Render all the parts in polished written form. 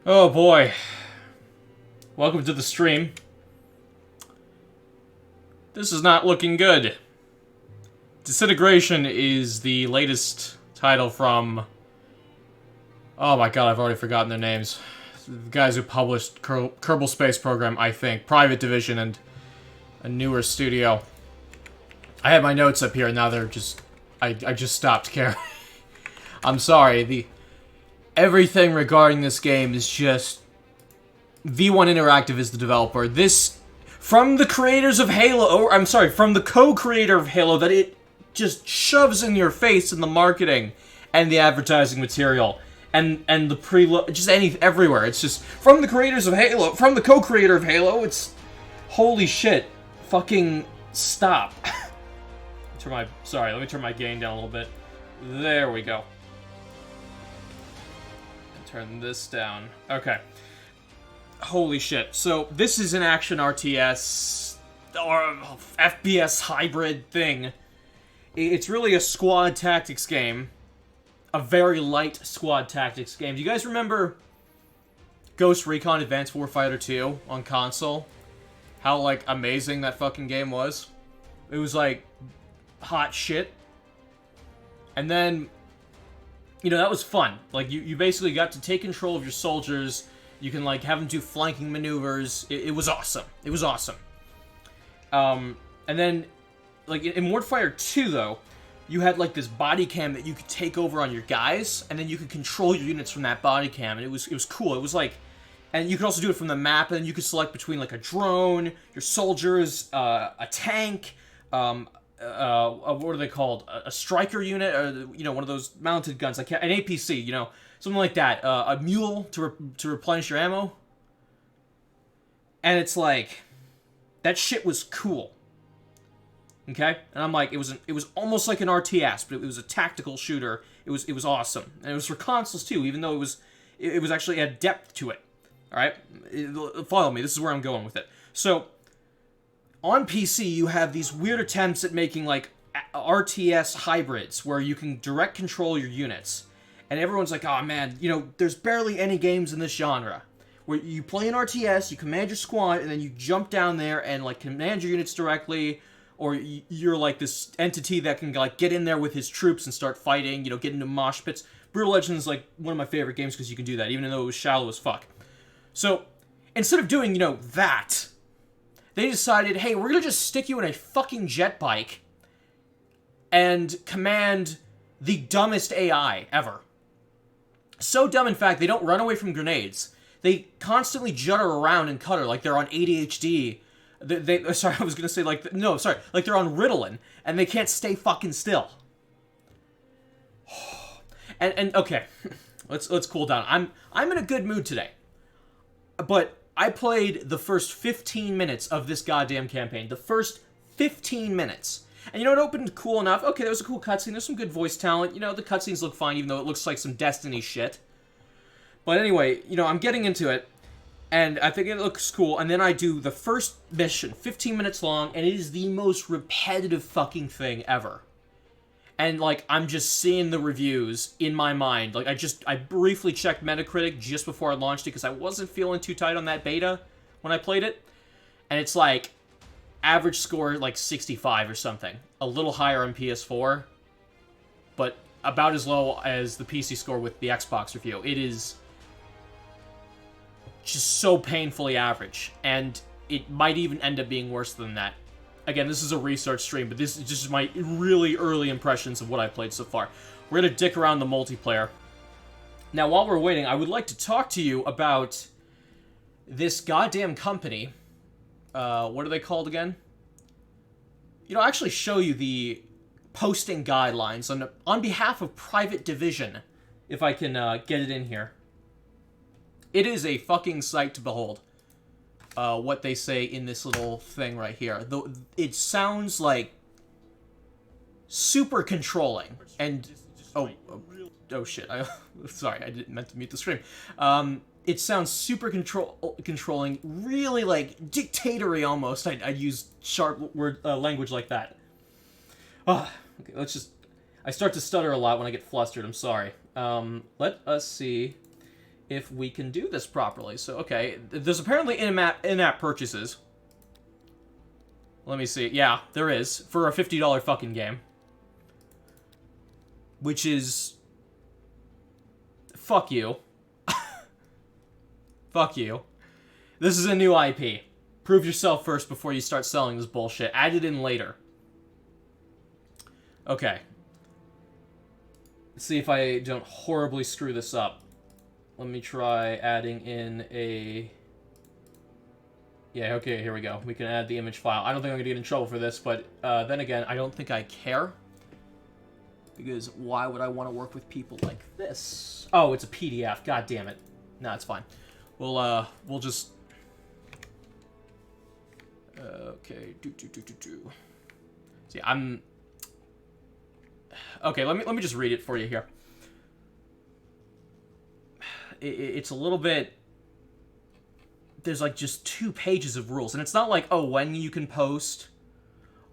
Oh boy. Welcome to the stream. This is not looking good. Disintegration is the latest title from... Oh my god, I've already forgotten their names. The guys who published Kerbal Space Program, I think. Private Division and a newer studio. I had my notes up here and now they're just... I just stopped caring. I'm sorry, everything regarding this game is just... V1 Interactive is the developer. This... From the creators of Halo... Or, I'm sorry, from the co-creator of Halo that it just shoves in your face in the marketing and the advertising material. And the preload... Just everywhere. It's just... From the creators of Halo... From the co-creator of Halo, it's... Holy shit. Fucking stop. Let me turn my gain down a little bit. There we go. Turn this down. Okay. Holy shit. So, this is an action RTS or FPS hybrid thing. It's really a squad tactics game. A very light squad tactics game. Do you guys remember Ghost Recon Advanced Warfighter 2 on console? How, like, amazing that fucking game was? It was, like, hot shit. And then... You know, that was fun. Like, you basically got to take control of your soldiers. You can, like, have them do flanking maneuvers. It was awesome. It was awesome. And then, like, in Warfighter 2, though, you had, like, this body cam that you could take over on your guys, and then you could control your units from that body cam, and it was cool. It was, like... And you could also do it from the map, and then you could select between, like, a drone, your soldiers, a tank, what are they called? A striker unit, or, you know, one of those mounted guns, like an APC, you know, something like that. A mule to replenish your ammo. And it's like, that shit was cool. Okay? And I'm like, it was almost like an RTS, but it was a tactical shooter. It was awesome. And it was for consoles too, even though it was actually had depth to it. Alright? Follow me, this is where I'm going with it. So, on PC, you have these weird attempts at making, like, RTS hybrids, where you can direct control your units. And everyone's like, oh man, you know, there's barely any games in this genre. Where you play an RTS, you command your squad, and then you jump down there and, like, command your units directly, or you're, like, this entity that can, like, get in there with his troops and start fighting, you know, get into mosh pits. Brutal Legend is, like, one of my favorite games because you can do that, even though it was shallow as fuck. So, instead of doing, you know, that... They decided, hey, we're gonna just stick you in a fucking jet bike and command the dumbest AI ever. So dumb, in fact, they don't run away from grenades. They constantly judder around and cutter like they're on ADHD. Sorry, I was gonna say like, no, sorry, like they're on Ritalin, and they can't stay fucking still. And okay, let's cool down. I'm in a good mood today, but I played the first 15 minutes of this goddamn campaign. The first 15 minutes. And you know, it opened cool enough. Okay, there was a cool cutscene. There's some good voice talent. You know, the cutscenes look fine, even though it looks like some Destiny shit. But anyway, you know, I'm getting into it. And I think it looks cool. And then I do the first mission, 15 minutes long. And it is the most repetitive fucking thing ever. And, like, I'm just seeing the reviews in my mind. Like, I briefly checked Metacritic just before I launched it because I wasn't feeling too tight on that beta when I played it. And it's, like, average score, like, 65 or something. A little higher on PS4, but about as low as the PC score with the Xbox review. It is just so painfully average. And it might even end up being worse than that. Again, this is a research stream, but this is just my really early impressions of what I've played so far. We're gonna dick around the multiplayer. Now, while we're waiting, I would like to talk to you about this goddamn company. What are they called again? You know, I'll actually show you the posting guidelines on behalf of Private Division, if I can get it in here. It is a fucking sight to behold. What they say in this little thing right here. Though it sounds like super controlling and oh shit! Sorry, I didn't meant to mute the stream. It sounds super controlling, really like dictatory almost. I'd use sharp language like that. Okay, let's just. I start to stutter a lot when I get flustered. I'm sorry. Let us see if we can do this properly. So, okay, there's apparently in-app purchases. Let me see. Yeah, there is, for a $50 fucking game. Which is... Fuck you. Fuck you. This is a new IP. Prove yourself first before you start selling this bullshit. Add it in later. Okay. Let's see if I don't horribly screw this up. Let me try adding in a... Yeah, okay, here we go. We can add the image file. I don't think I'm going to get in trouble for this, but then again, I don't think I care. Because why would I want to work with people like this? Oh, it's a PDF. God damn it. No, it's fine. We'll just... Okay, See, I'm... Okay, let me just read it for you here. It's a little bit... There's like just 2 pages of rules, and it's not like, oh, when you can post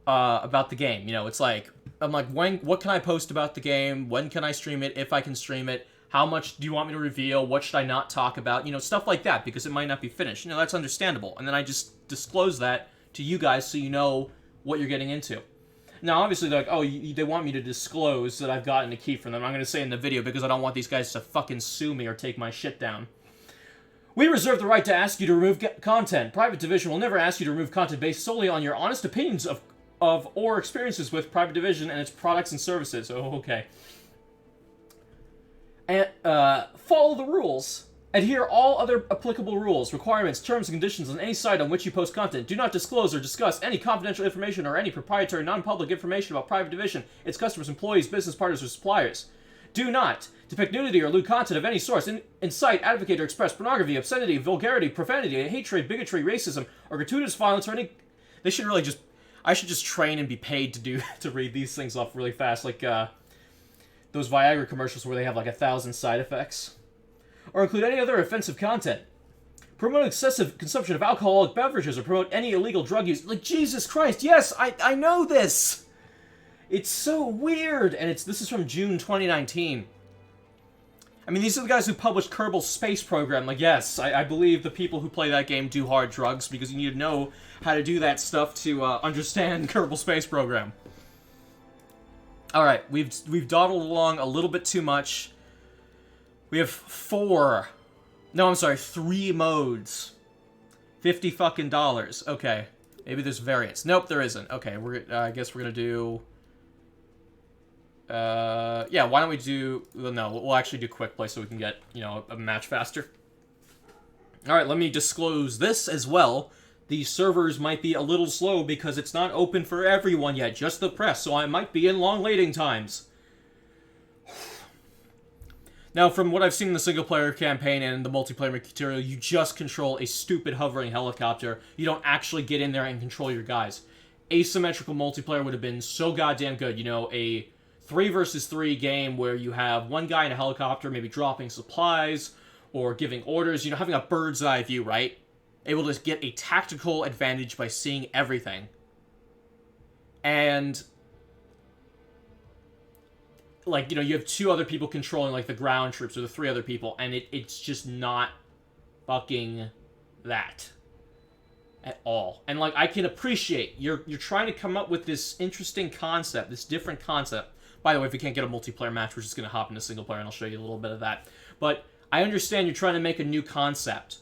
about the game. You know, it's like, I'm like, what can I post about the game? When can I stream it? If I can stream it? How much do you want me to reveal? What should I not talk about? You know, stuff like that, because it might not be finished. You know, that's understandable. And then I just disclose that to you guys so you know what you're getting into. Now, obviously, they're like, oh, they want me to disclose that I've gotten a key from them. I'm going to say in the video because I don't want these guys to fucking sue me or take my shit down. We reserve the right to ask you to remove content. Private Division will never ask you to remove content based solely on your honest opinions of or experiences with Private Division and its products and services. Oh, okay. And, follow the rules. Adhere all other applicable rules, requirements, terms, and conditions on any site on which you post content. Do not disclose or discuss any confidential information or any proprietary non-public information about Private Division, its customers, employees, business partners, or suppliers. Do not depict nudity or lewd content of any source, incite, advocate, or express pornography, obscenity, vulgarity, profanity, hatred, bigotry, racism, or gratuitous violence, or any... They should really just... I should just train and be paid to read these things off really fast, like, those Viagra commercials where they have, like, 1,000 side effects. Or include any other offensive content. Promote excessive consumption of alcoholic beverages or promote any illegal drug use. Like, Jesus Christ, yes, I know this! It's so weird, and this is from June 2019. I mean, these are the guys who published Kerbal Space Program. Like, yes, I believe the people who play that game do hard drugs, because you need to know how to do that stuff to understand Kerbal Space Program. Alright, we've dawdled along a little bit too much. We have 3 modes. $50 fucking dollars. Okay. Maybe there's variants. Nope, there isn't. Okay, I guess we're gonna do... yeah, why don't we do... No, we'll actually do quick play so we can get, you know, a match faster. Alright, let me disclose this as well. The servers might be a little slow because it's not open for everyone yet, just the press, so I might be in long waiting times. Now, from what I've seen in the single-player campaign and the multiplayer material, you just control a stupid hovering helicopter. You don't actually get in there and control your guys. Asymmetrical multiplayer would have been so goddamn good. You know, a 3 versus 3 game where you have one guy in a helicopter maybe dropping supplies or giving orders. You know, having a bird's eye view, right? Able to get a tactical advantage by seeing everything. And... like, you know, you have 2 other people controlling, like, the ground troops, or the 3 other people, and it's just not fucking that. At all. And, like, I can appreciate, you're trying to come up with this interesting concept, this different concept. By the way, if we can't get a multiplayer match, we're just gonna hop into single player, and I'll show you a little bit of that. But, I understand you're trying to make a new concept.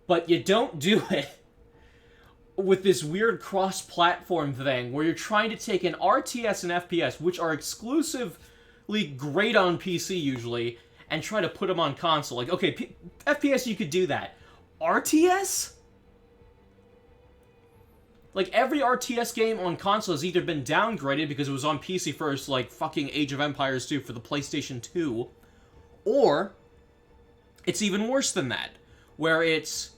But you don't do it with this weird cross-platform thing, where you're trying to take an RTS and FPS, which are exclusive... great on PC usually, and try to put them on console. Like, okay, FPS you could do that. RTS? Like, every RTS game on console has either been downgraded because it was on PC first, like fucking Age of Empires 2 for the PlayStation 2, or it's even worse than that, where it's...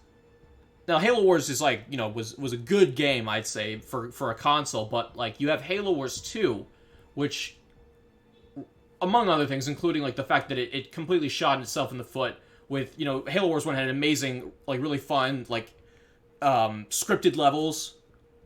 Now, Halo Wars is like, you know, was a good game, I'd say, for a console, but, like, you have Halo Wars 2, which... among other things, including, like, the fact that it completely shot itself in the foot with, you know, Halo Wars 1 had amazing, like, really fun, like, scripted levels,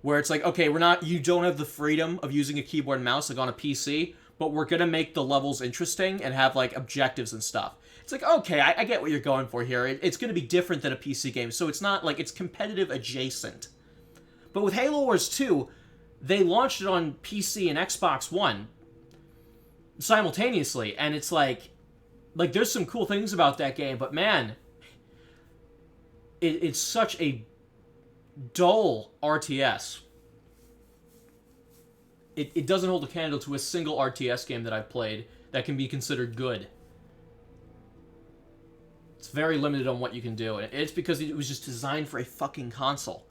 where it's like, okay, you don't have the freedom of using a keyboard and mouse, like, on a PC, but we're gonna make the levels interesting and have, like, objectives and stuff. It's like, okay, I get what you're going for here. It's going to be different than a PC game, so it's not like it's competitive adjacent. But with Halo Wars 2, they launched it on PC and Xbox One simultaneously, and it's like there's some cool things about that game, but man, it's such a dull RTS. It doesn't hold a candle to a single RTS game that I've played that can be considered good. It's very limited on what you can do, and it's because it was just designed for a fucking console.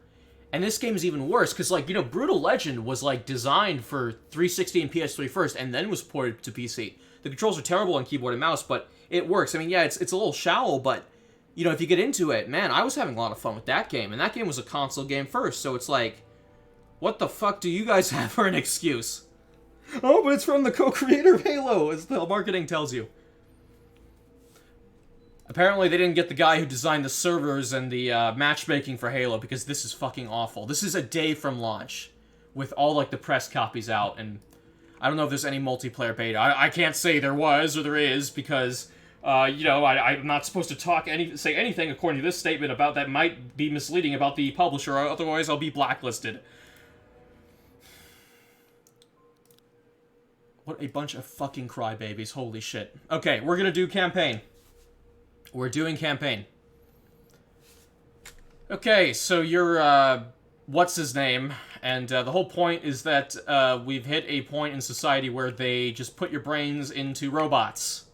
And this game is even worse, because, like, you know, Brutal Legend was, like, designed for 360 and PS3 first, and then was ported to PC. The controls are terrible on keyboard and mouse, but it works. I mean, yeah, it's a little shallow, but, you know, if you get into it, man, I was having a lot of fun with that game, and that game was a console game first, so it's like, what the fuck do you guys have for an excuse? Oh, but it's from the co-creator of Halo, as the marketing tells you. Apparently, they didn't get the guy who designed the servers and the matchmaking for Halo, because this is fucking awful. This is a day from launch, with all, like, the press copies out, and I don't know if there's any multiplayer beta. I can't say there was or there is, because, you know, I'm not supposed to say anything according to this statement about that might be misleading about the publisher, otherwise I'll be blacklisted. What a bunch of fucking crybabies, holy shit. Okay, we're gonna do campaign. We're doing campaign. Okay, so you're, what's his name? And the whole point is that we've hit a point in society where they just put your brains into robots.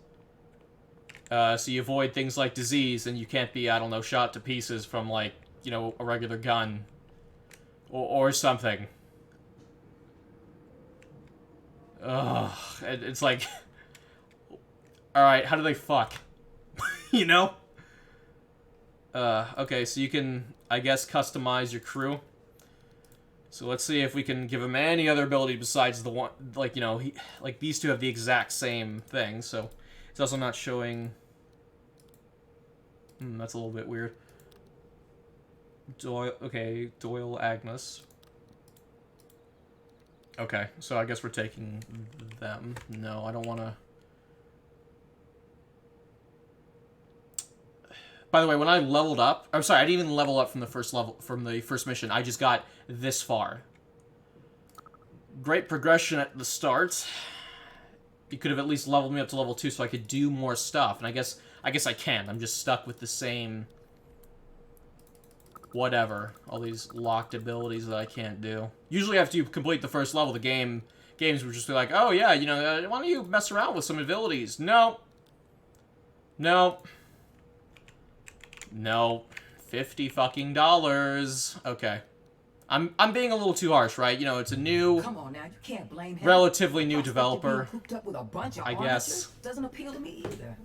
So you avoid things like disease, and you can't be, I don't know, shot to pieces from, like, you know, a regular gun. Or something. Ugh, it's like... Alright, how do they fuck? You know? Okay, so you can, I guess, customize your crew. So let's see if we can give him any other ability besides the one, like, you know, like, these two have the exact same thing, so it's also not showing... that's a little bit weird. Doyle, okay, Doyle, Agnes. Okay, so I guess we're taking them. No, I don't want to... By the way, when I leveled up... I'm sorry, I didn't even level up from the first mission. I just got this far. Great progression at the start. You could have at least leveled me up to level 2 so I could do more stuff. And I guess I can't. I'm just stuck with the same... whatever. All these locked abilities that I can't do. Usually after you complete the first level, the games would just be like, oh yeah, you know, why don't you mess around with some abilities? No. No. No. $50 fucking dollars. Okay. I'm being a little too harsh, right? You know, it's a new, come on now, you can't blame him. Relatively new developer. Up with a bunch of I guess. Doesn't appeal to me either.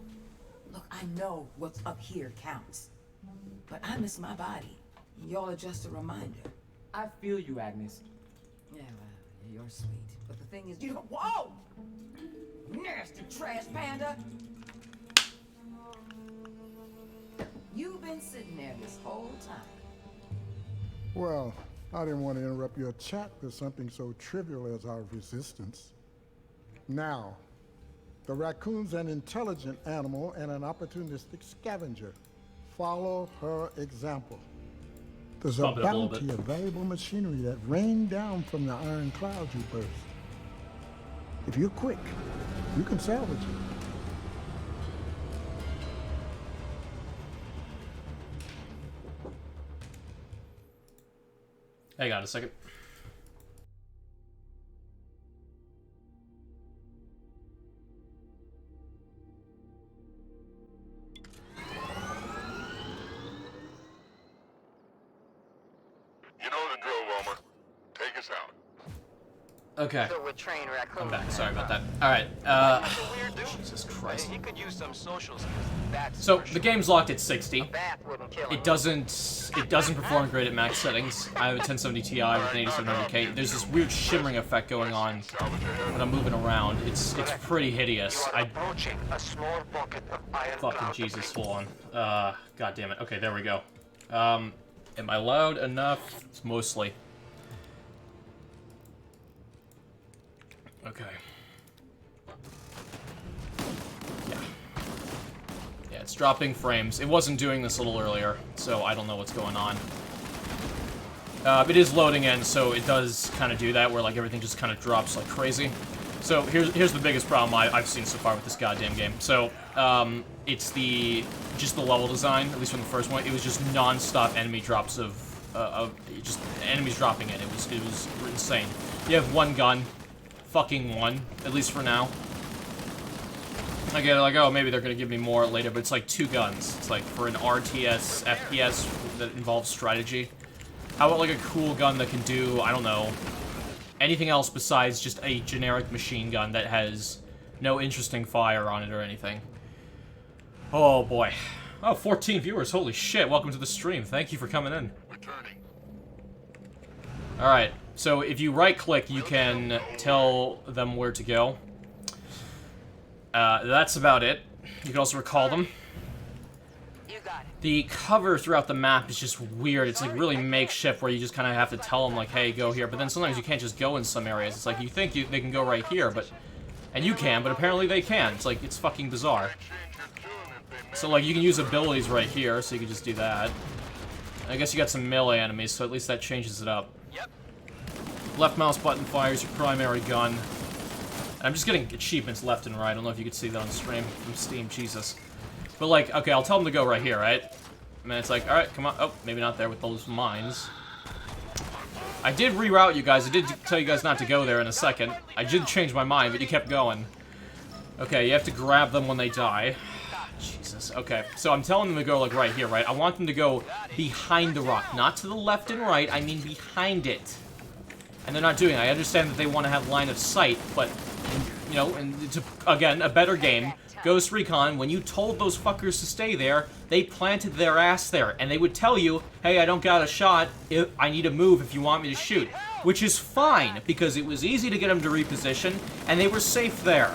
Look, I know what's up here counts, but I miss my body. Y'all are just a reminder. I feel you, Agnes. Yeah, well, you're sweet, but the thing is, you don't. Whoa! Nasty trash panda. You've been sitting there this whole time. Well, I didn't want to interrupt your chat with something so trivial as our resistance. Now, the raccoon's an intelligent animal and an opportunistic scavenger. Follow her example. There's a bounty of valuable machinery that rained down from the iron clouds you burst. If you're quick, you can salvage it. Hang on a second. You know the drill, Wilmer. Take us out. Okay. So we're trained raccoon. I'm back. Sorry about that. Alright, That's a weird dude. Jesus Christ. He could use some social skills. That's So, for the sure. game's locked at 60. Bath wouldn't kill him. It doesn't perform great at max settings. I have a 1070 Ti with an 8700K. There's this weird shimmering effect going on when I'm moving around. It's pretty hideous. You are approaching a small pocket of iron Fucking cloud Jesus, debris. hold on. God damn it. Okay, there we go. Am I loud enough? It's mostly. Okay. Yeah. it's dropping frames. It wasn't doing this a little earlier, so I don't know what's going on. It is loading in, so it does kind of do that, where like everything just kind of drops like crazy. So here's the biggest problem I've seen so far with this goddamn game. So it's just the level design, at least from the first one. It was just non-stop enemy drops of just enemies dropping in. It was insane. You have one gun, fucking one, at least for now. I get like, oh, maybe they're gonna give me more later, but it's like 2 guns. It's like for an RTS-FPS that involves strategy. How about like a cool gun that can do, I don't know, anything else besides just a generic machine gun that has no interesting fire on it or anything? Oh boy. Oh, 14 viewers, holy shit, welcome to the stream. Thank you for coming in. Returning. Alright, so if you right-click, you can tell them where to go. That's about it. You can also recall them. You got it. The cover throughout the map is just weird. It's like really makeshift, where you just kind of have to tell them like, hey, go here. But then sometimes you can't just go in some areas. It's like you think they can go right here, and you can, but apparently they can. It's like, it's fucking bizarre. So like you can use abilities right here, so you can just do that. I guess you got some melee enemies, so at least that changes it up. Yep. Left mouse button fires your primary gun. I'm just getting achievements left and right. I don't know if you could see that on stream from Steam, Jesus. But like, okay, I'll tell them to go right here, right? And then it's like, alright, come on. Oh, maybe not there with those mines. I did reroute you guys. I did tell you guys not to go there in a second. I did change my mind, but you kept going. Okay, you have to grab them when they die. Jesus, okay. So I'm telling them to go like right here, right? I want them to go behind the rock. Not to the left and right, I mean behind it. And they're not doing it. I understand that they want to have line of sight, but, you know, and to, again, a better game, Ghost Recon, when you told those fuckers to stay there, they planted their ass there, and they would tell you, hey, I don't got a shot, I need to move if you want me to shoot. Which is fine, because it was easy to get them to reposition, and they were safe there.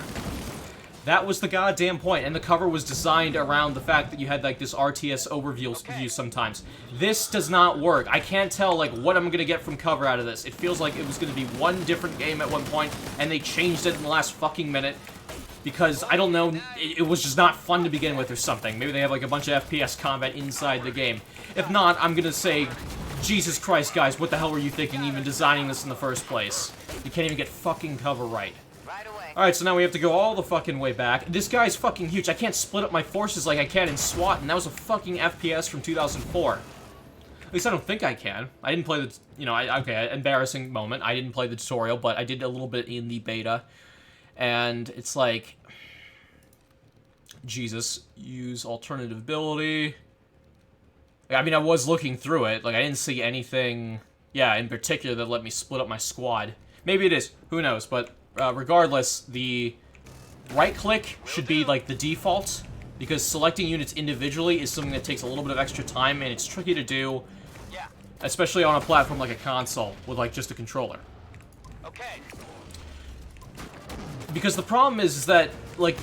That was the goddamn point, and the cover was designed around the fact that you had, like, this RTS overview view sometimes. This does not work. I can't tell, like, what I'm gonna get from cover out of this. It feels like it was gonna be one different game at one point, and they changed it in the last fucking minute, because, I don't know, it was just not fun to begin with or something. Maybe they have, like, a bunch of FPS combat inside the game. If not, I'm gonna say, Jesus Christ, guys, what the hell were you thinking even designing this in the first place? You can't even get fucking cover right. Alright, so now we have to go all the fucking way back. This guy's fucking huge. I can't split up my forces like I can in SWAT, and that was a fucking FPS from 2004. At least I don't think I can. I didn't play the, you know, okay, embarrassing moment. I didn't play the tutorial, but I did a little bit in the beta. And it's like, Jesus, use alternative ability. I mean, I was looking through it. Like, I didn't see anything, yeah, in particular that let me split up my squad. Maybe it is. Who knows, but... regardless, the right-click should be, like, the default, because selecting units individually is something that takes a little bit of extra time, and it's tricky to do, especially on a platform like a console, with, like, just a controller. Okay. Because the problem is that, like,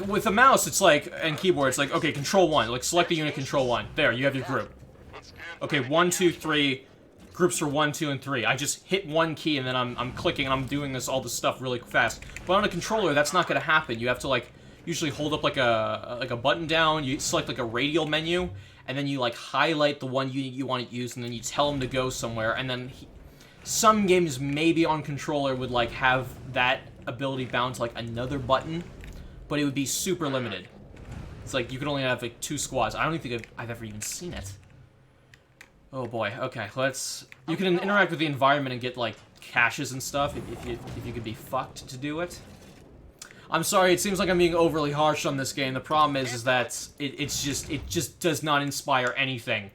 with a mouse, it's like, and keyboard, it's like, okay, control 1, like, select the unit, control 1. There, you have your group. Okay, 1, 2, 3... Groups are 1, 2, and 3. I just hit one key and then I'm clicking and I'm doing all this stuff really fast. But on a controller, that's not gonna happen. You have to like usually hold up like a button down. You select like a radial menu, and then you like highlight the one unit you want to use, and then you tell them to go somewhere. And then some games maybe on controller would like have that ability bound to like another button, but it would be super limited. It's like you could only have like 2 squads. I don't even think I've ever even seen it. Oh boy, okay, let's... You can interact with the environment and get, like, caches and stuff if you could be fucked to do it. I'm sorry, it seems like I'm being overly harsh on this game. The problem is that it just does not inspire anything.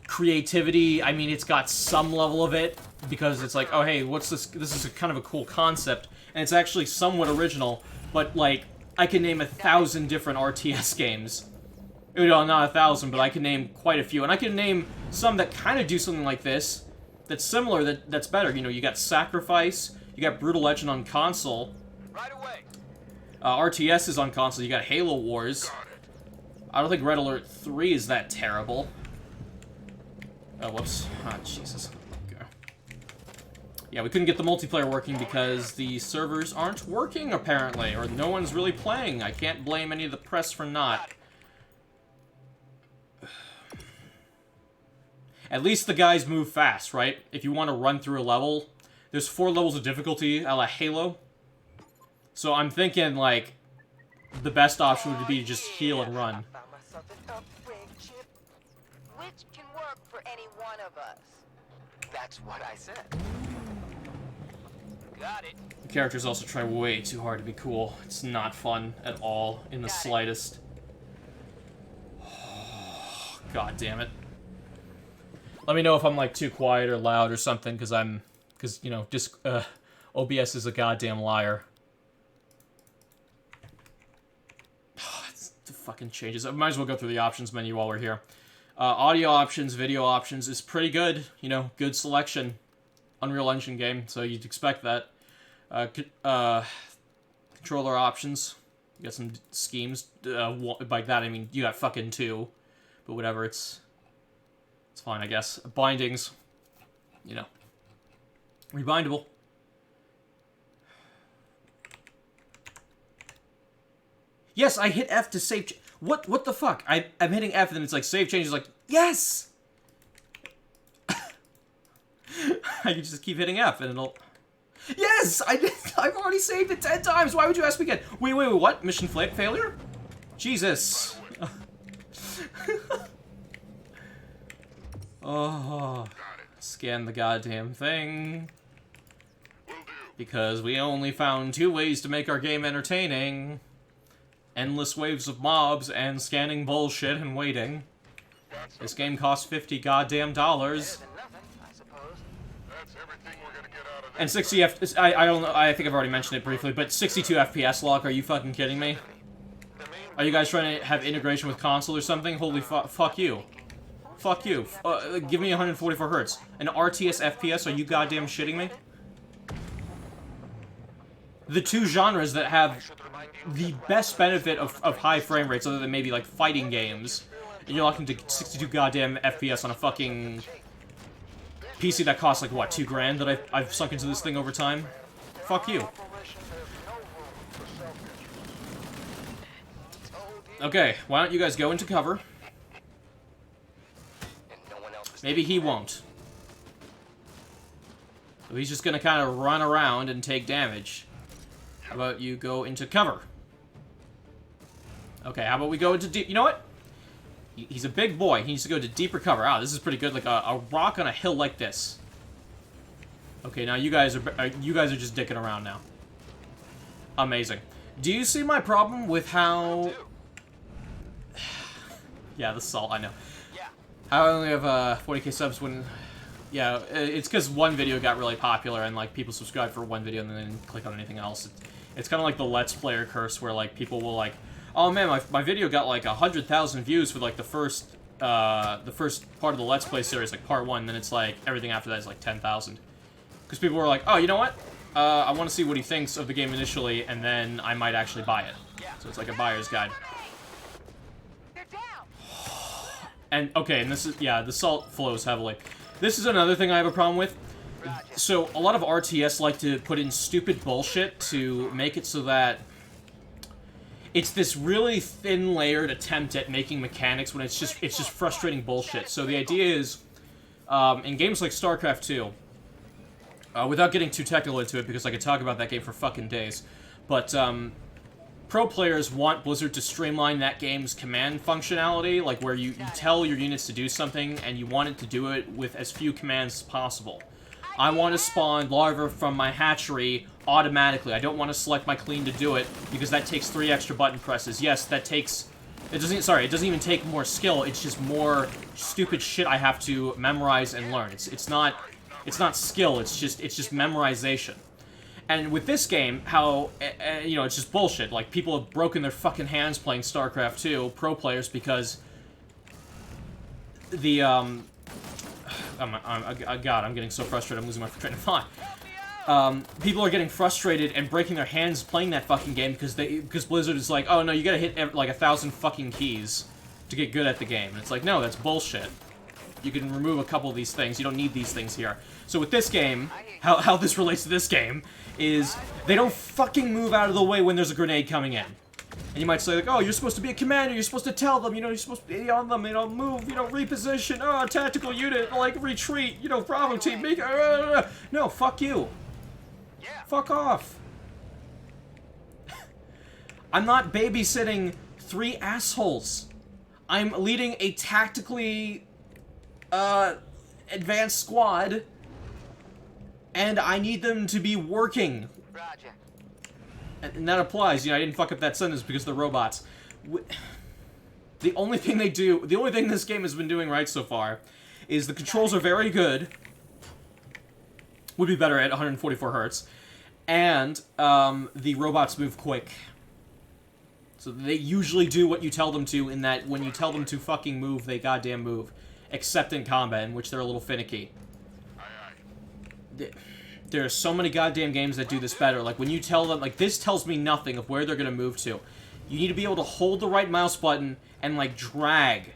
Creativity, I mean, it's got some level of it, because it's like, oh hey, what's this? This is kind of a cool concept, and it's actually somewhat original, but, like, I can name 1,000 different RTS games. You know, not 1,000, but I can name quite a few. And I can name some that kind of do something like this, that's similar, that's better. You know, you got Sacrifice, you got Brutal Legend on console. Right away. RTS is on console, you got Halo Wars. I don't think Red Alert 3 is that terrible. Oh, whoops. Ah, Jesus. Okay. Yeah, we couldn't get the multiplayer working because the servers aren't working, apparently, or no one's really playing. I can't blame any of the press for not. At least the guys move fast, right? If you want to run through a level, there's 4 levels of difficulty a la Halo. So I'm thinking, like, the best option would be to just heal and run. I found myself an upgrade chip, which can work for any one of us. That's what I said. Got it. The characters also try way too hard to be cool. It's not fun at all, in the slightest. God damn it. Let me know if I'm, like, too quiet or loud or something, because, you know, OBS is a goddamn liar. It fucking changes. I might as well go through the options menu while we're here. Audio options, video options is pretty good. You know, good selection. Unreal Engine game, so you'd expect that. Controller options. You got some schemes. By that, I mean, you got fucking 2. But whatever, it's fine, I guess. Bindings. You know. Rebindable. Yes, I hit F to save. What the fuck? I'm hitting F and then it's like save changes. Like yes. I can just keep hitting F and it'll. Yes, I've already saved it 10 times. Why would you ask me again? Wait, what? Mission failure? Jesus. Oh, scan the goddamn thing. Because we only found 2 ways to make our game entertaining. Endless waves of mobs and scanning bullshit and waiting. This game costs $50 goddamn dollars. And 60 I don't know, I think I've already mentioned it briefly, but 62 FPS lock, are you fucking kidding me? Are you guys trying to have integration with console or something? Holy fuck you. Fuck you. Give me 144 hertz. An RTS-FPS, are you goddamn shitting me? The 2 genres that have the best benefit of high frame rates, other than maybe like fighting games, and you're locking to 62 goddamn FPS on a fucking PC that costs like what, 2 grand that I've sunk into this thing over time? Fuck you. Okay, why don't you guys go into cover? Maybe he won't. So he's just gonna kind of run around and take damage. How about you go into cover? Okay, how about we go into deep... You know what? He's a big boy. He needs to go to deeper cover. Ah, this is pretty good. Like a rock on a hill like this. Okay, now you guys are just dicking around now. Amazing. Do you see my problem with how... Yeah, the salt, I know. I only have 40k subs when... Yeah, it's because one video got really popular and like people subscribe for one video and then they didn't click on anything else. It's kind of like the Let's Player curse where like people will like, oh man, my video got like 100,000 views for like the first part of the Let's Play series, like part 1, and then it's like everything after that is like 10,000. Because people were like, oh, you know what? I want to see what he thinks of the game initially, and then I might actually buy it. So it's like a buyer's guide. And, okay, and this is, yeah, the salt flows heavily. This is another thing I have a problem with. So, a lot of RTS like to put in stupid bullshit to make it so that it's this really thin layered attempt at making mechanics when it's just frustrating bullshit. So the idea is, in games like StarCraft 2, without getting too technical into it because I could talk about that game for fucking days, but pro players want Blizzard to streamline that game's command functionality, like where you tell your units to do something and you want it to do it with as few commands as possible. I want to spawn larvae from my hatchery automatically. I don't want to select my clean to do it because that takes 3 extra button presses. Yes, that takes... It doesn't even take more skill. It's just more stupid shit I have to memorize and learn. It's not skill. It's just memorization. And with this game, how you know, it's just bullshit. Like people have broken their fucking hands playing StarCraft 2, pro players, because the God, I'm getting so frustrated. I'm losing my train of thought. People are getting frustrated and breaking their hands playing that fucking game because Blizzard is like, oh no, you gotta hit like 1,000 fucking keys to get good at the game. And it's like, no, that's bullshit. you can remove a couple of these things. You don't need these things here. So with this game, how this relates to this game is they don't fucking move out of the way when there's a grenade coming in. And you might say, like, oh, you're supposed to be a commander, you're supposed to tell them, you know, you're supposed to be on them, you know, move, you know, reposition, oh, tactical unit, like, retreat, you know, Bravo team, make no, fuck you. Fuck off. I'm not babysitting 3 assholes. I'm leading a tactically, advanced squad, and I need them to be working. Roger. And that applies, you know, I didn't fuck up that sentence because they're robots. The only thing they do, the only thing this game has been doing right so far is the controls are very good. Would be better at 144 hertz. And, the robots move quick. So they usually do what you tell them to, in that when you tell them to fucking move, they goddamn move. Except in combat, in which they're a little finicky. There are so many goddamn games that do this better. Like, when you tell them, like, this tells me nothing of where they're gonna move to. You need to be able to hold the right mouse button and, like, drag.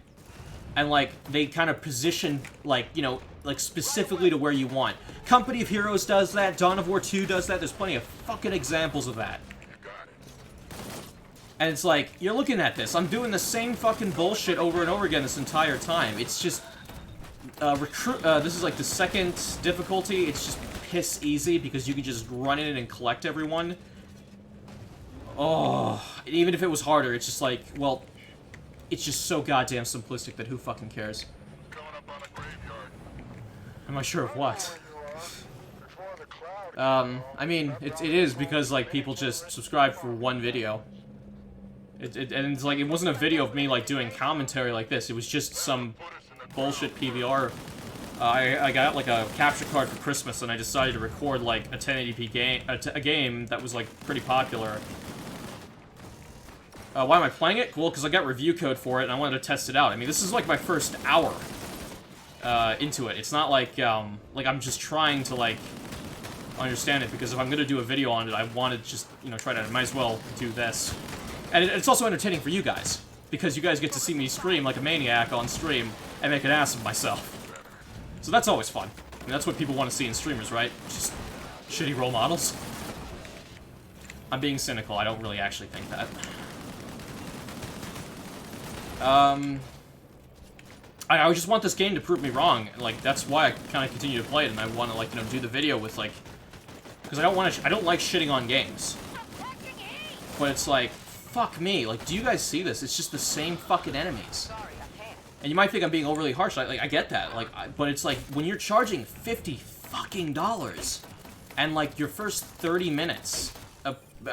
And, like, they kind of position, like, you know, like, specifically to where you want. Company of Heroes does that. Dawn of War 2 does that. There's plenty of fucking examples of that. And it's like, you're looking at this. I'm doing the same fucking bullshit over and over again this entire time. It's just... this is, like, the second difficulty. It's just piss easy because you can just run in and collect everyone. Oh, even if it was harder, it's just like, well, it's just so goddamn simplistic that who fucking cares? I'm not sure of what. I mean, it is because, like, people just subscribe for one video. And it's like, it wasn't a video of me, like, doing commentary like this. It was just some bullshit PVR. I got, like, a capture card for Christmas, and I decided to record, like, a 1080p game, a game that was, like, pretty popular. Why am I playing it? Well, because I got review code for it, and I wanted to test it out. I mean, this is, like, my first hour into it. It's not like, like, I'm just trying to, like, understand it, because if I'm gonna do a video on it, I want to just, you know, try to, I might as well do this. And it's also entertaining for you guys, because you guys get to see me stream like a maniac on stream, and make an ass of myself. So that's always fun. I mean, that's what people want to see in streamers, right? Just shitty role models. I'm being cynical, I don't really actually think that. I just want this game to prove me wrong, and, like, that's why I kind of continue to play it, and I want to, like, you know, do the video with, like... Because I don't want to... I don't like shitting on games. But it's like, fuck me, like, do you guys see this? It's just the same fucking enemies. And you might think I'm being overly harsh, like, I get that, like, but it's like, when you're charging $50 fucking dollars, and, like, your first 30 minutes,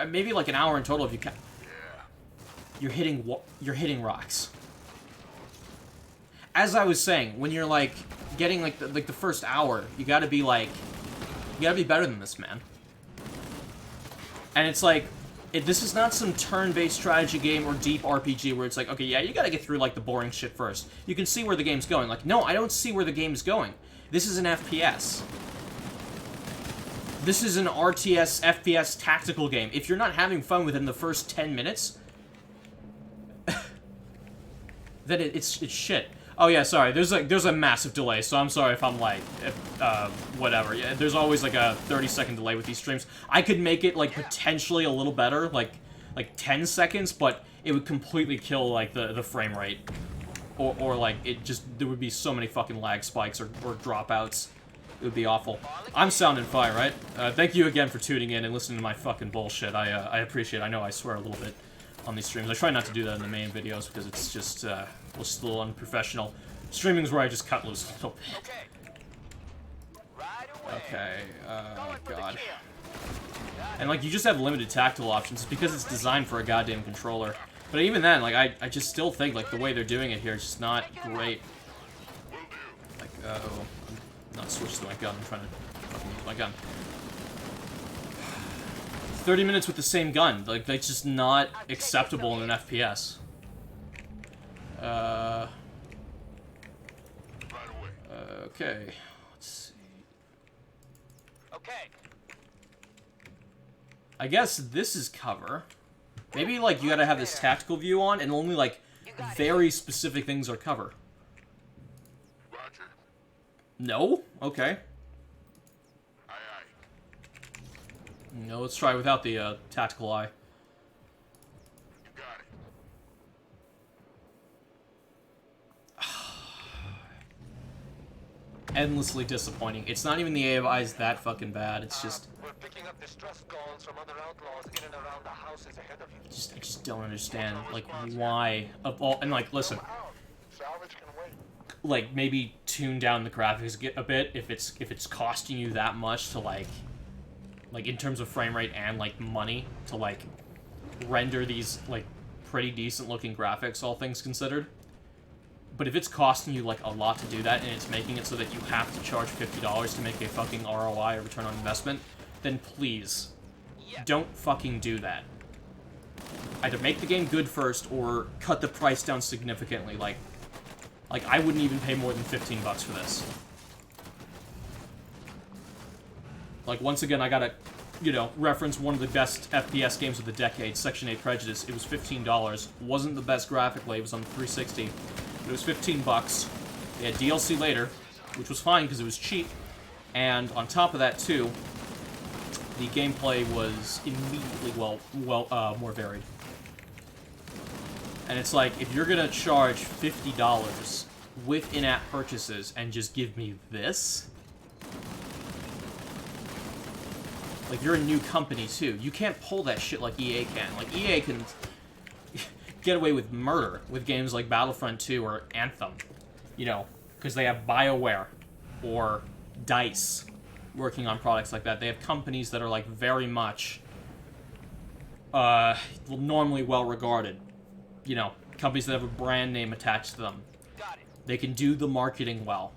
maybe, like, an hour in total if you can, you're hitting rocks. As I was saying, when you're, like, getting, like, the first hour, you gotta be, like, you gotta be better than this, man. And it's like, this is not some turn-based strategy game or deep RPG where it's like, okay, yeah, you gotta get through, like, the boring shit first. You can see where the game's going. Like, no, I don't see where the game's going. This is an FPS. This is an RTS-FPS tactical game. If you're not having fun within the first 10 minutes, then it's shit. Oh yeah, sorry, there's a massive delay, so I'm sorry if I'm like, whatever. Yeah, there's always like a 30-second delay with these streams. I could make it like potentially a little better, like 10 seconds, but it would completely kill like the frame rate. Or like, it just, there would be so many fucking lag spikes or dropouts. It would be awful. I'm sounding fine, right? Thank you again for tuning in and listening to my fucking bullshit. I appreciate it. I know I swear a little bit on these streams. I try not to do that in the main videos because it's just, just a little unprofessional. Streaming is where I just cut loose a little bit. Okay, God. And, like, you just have limited tactile options because it's designed for a goddamn controller. But even then, like, I just still think, like, the way they're doing it here is just not great. Like, uh-oh. I'm not switched to my gun. I'm trying to fucking use my gun. 30 minutes with the same gun. Like, that's just not acceptable in an FPS. Okay. Let's see. Okay. I guess this is cover. Maybe, like, you gotta have this tactical view on, and only, like, very specific things are cover. Roger. No? Okay. Aye, aye. No, let's try without the tactical eye. You got it. Endlessly disappointing. It's not even the AI's that fucking bad. It's just... We're picking up distress calls from other outlaws in and around the houses ahead of you. I just don't understand, like, why of all... And, like, listen, Out. Salvage can wait. like, maybe tune down the graphics a bit if it's costing you that much to, like, in terms of frame rate and, like, money to, like, render these, like, pretty decent-looking graphics, all things considered. But if it's costing you, like, a lot to do that, and it's making it so that you have to charge $50 to make a fucking ROI, or return on investment, then please, don't fucking do that. Either make the game good first, or cut the price down significantly. Like I wouldn't even pay more than 15 bucks for this. Like, once again, I gotta, you know, reference one of the best FPS games of the decade, Section 8 Prejudice. It was $15. Wasn't the best graphically, it was on 360. It was 15 bucks. They had DLC later, which was fine because it was cheap. And on top of that, too, the gameplay was immediately more varied. And it's like, if you're gonna charge $50 with in-app purchases and just give me this, like, you're a new company too. You can't pull that shit like EA can. Like, EA can get away with murder with games like Battlefront 2 or Anthem, you know, because they have BioWare or DICE working on products like that. They have companies that are, like, very much normally well regarded. You know, companies that have a brand name attached to them. They can do the marketing well.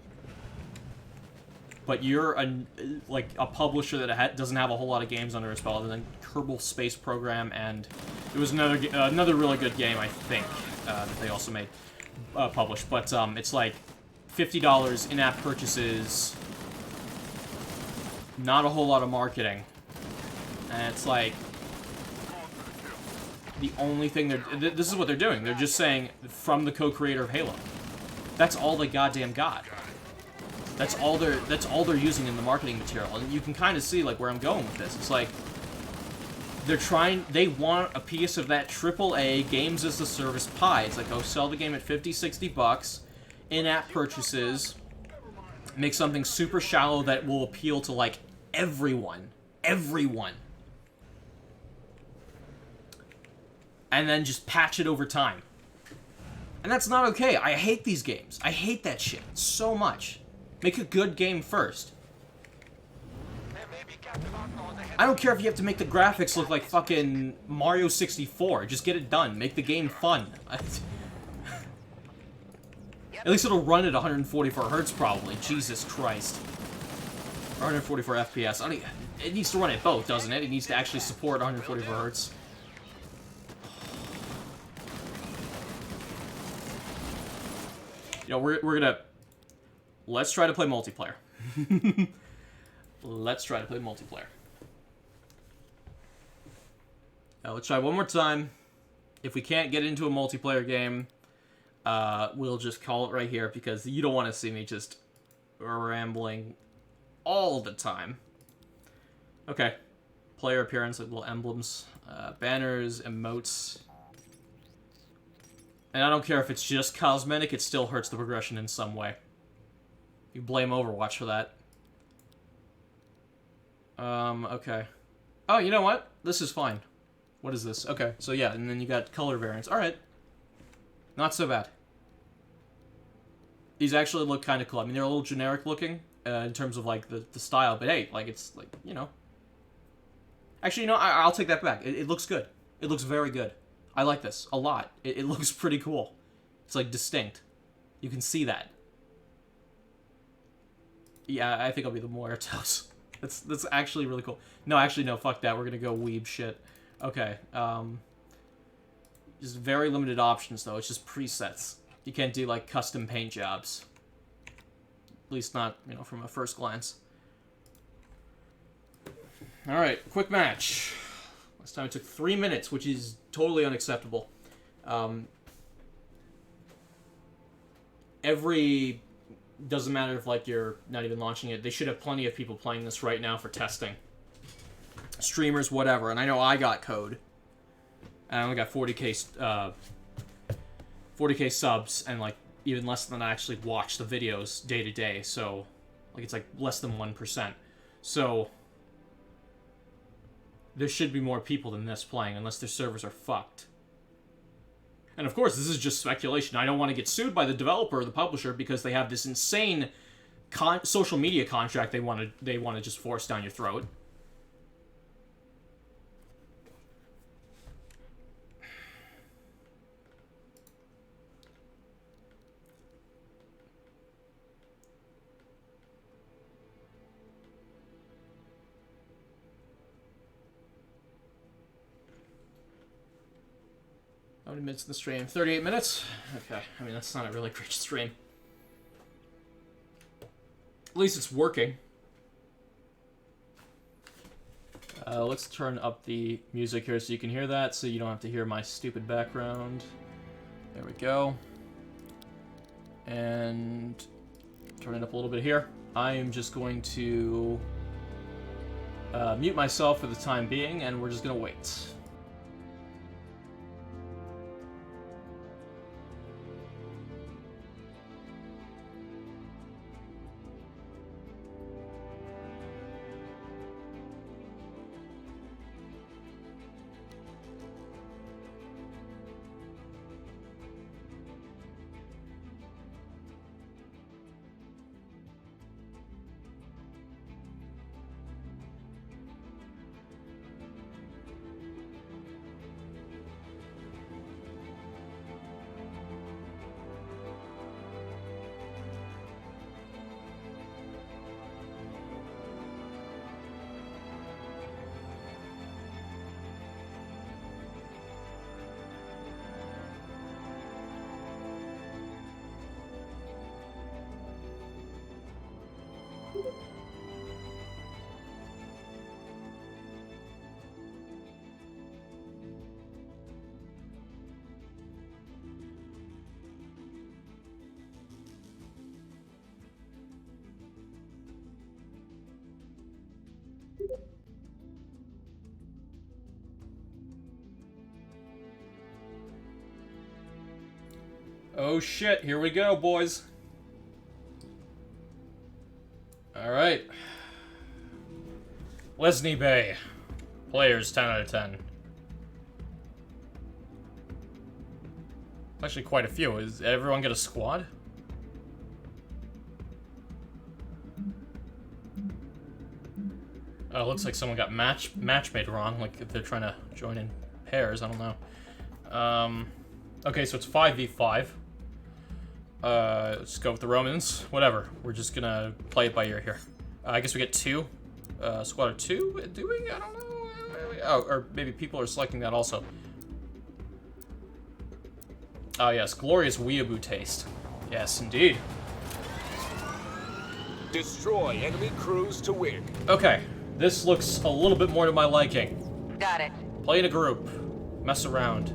But you're a publisher that doesn't have a whole lot of games under its belt, other than Kerbal Space Program, and it was another really good game, I think, that they also made published. But it's like $50 in-app purchases, not a whole lot of marketing, and it's like the only thing this is what they're doing. They're just saying, from the co-creator of Halo. That's all they goddamn got. That's all they're using in the marketing material. And you can kind of see, like, where I'm going with this. It's like, they want a piece of that AAA games as a service pie. It's like, oh, sell the game at 50, 60 bucks, in-app purchases, make something super shallow that will appeal to, like, everyone. Everyone. And then just patch it over time. And that's not okay. I hate these games. I hate that shit so much. Make a good game first. I don't care if you have to make the graphics look like fucking Mario 64. Just get it done. Make the game fun. At least it'll run at 144 Hz probably. Jesus Christ. Or 144 FPS. It needs to run at both, doesn't it? It needs to actually support 144 Hz. You know, we're gonna... Let's try to play multiplayer. Let's try to play multiplayer. Now, let's try one more time. If we can't get into a multiplayer game, we'll just call it right here, because you don't want to see me just rambling all the time. Okay. Player appearance, like little emblems, banners, emotes. And I don't care if it's just cosmetic, it still hurts the progression in some way. You blame Overwatch for that. Okay. Oh, you know what? This is fine. What is this? Okay, so yeah, and then you got color variants. Alright. Not so bad. These actually look kind of cool. I mean, they're a little generic looking, in terms of, like, the style, but hey, like, it's, like, you know. Actually, you know, I'll take that back. It looks good. It looks very good. I like this a lot. It looks pretty cool. It's, like, distinct. You can see that. Yeah, I think I'll be the Muertos. That's actually really cool. No, actually, no, fuck that. We're gonna go weeb shit. Okay, just very limited options, though. It's just presets. You can't do, like, custom paint jobs. At least not, you know, from a first glance. Alright, quick match. Last time it took 3 minutes, which is totally unacceptable. Every doesn't matter if, like, you're not even launching it. They should have plenty of people playing this right now for testing. Streamers, whatever. And I know I got code. I only got 40k subs, and, like, even less than I actually watch the videos day to day. So, like, it's, like, less than 1%. So, there should be more people than this playing, unless their servers are fucked. And of course, this is just speculation. I don't want to get sued by the developer or the publisher because they have this insane social media contract they want to just force down your throat. How many minutes in the stream? 38 minutes? Okay, I mean, that's not a really great stream. At least it's working. Let's turn up the music here so you can hear that, so you don't have to hear my stupid background. There we go. And turn it up a little bit here. I am just going to mute myself for the time being, and we're just going to wait. Oh shit, here we go, boys. Alright. Lesney Bay. Players, 10 out of 10. Actually quite a few. Is everyone get a squad? Oh, it looks like someone got match made wrong, like if they're trying to join in pairs, I don't know. Okay, so it's 5v5. Let's go with the Romans. Whatever. We're just gonna play it by ear here. I guess we get 2. Squad of 2? Do we? I don't know. Oh, or maybe people are selecting that also. Oh, yes. Glorious weeaboo taste. Yes, indeed. Destroy enemy crews to win. Okay. This looks a little bit more to my liking. Got it. Play in a group. Mess around.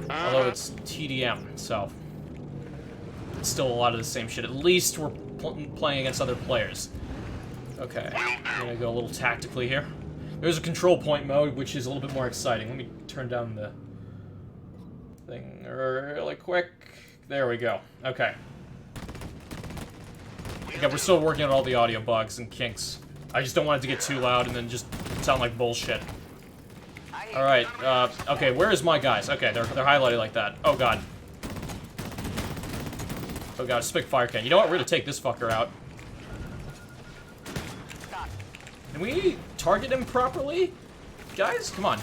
Although it's TDM, so... it's still a lot of the same shit. At least we're playing against other players. Okay, I'm gonna go a little tactically here. There's a control point mode, which is a little bit more exciting. Let me turn down the thing really quick. There we go. Okay. Okay, we're still working on all the audio bugs and kinks. I just don't want it to get too loud and then just sound like bullshit. Alright, okay, where is my guys? Okay, they're highlighted like that. Oh god. Oh god, Spick Fire Can. You know what? We're gonna take this fucker out. Can we target him properly? Guys, come on.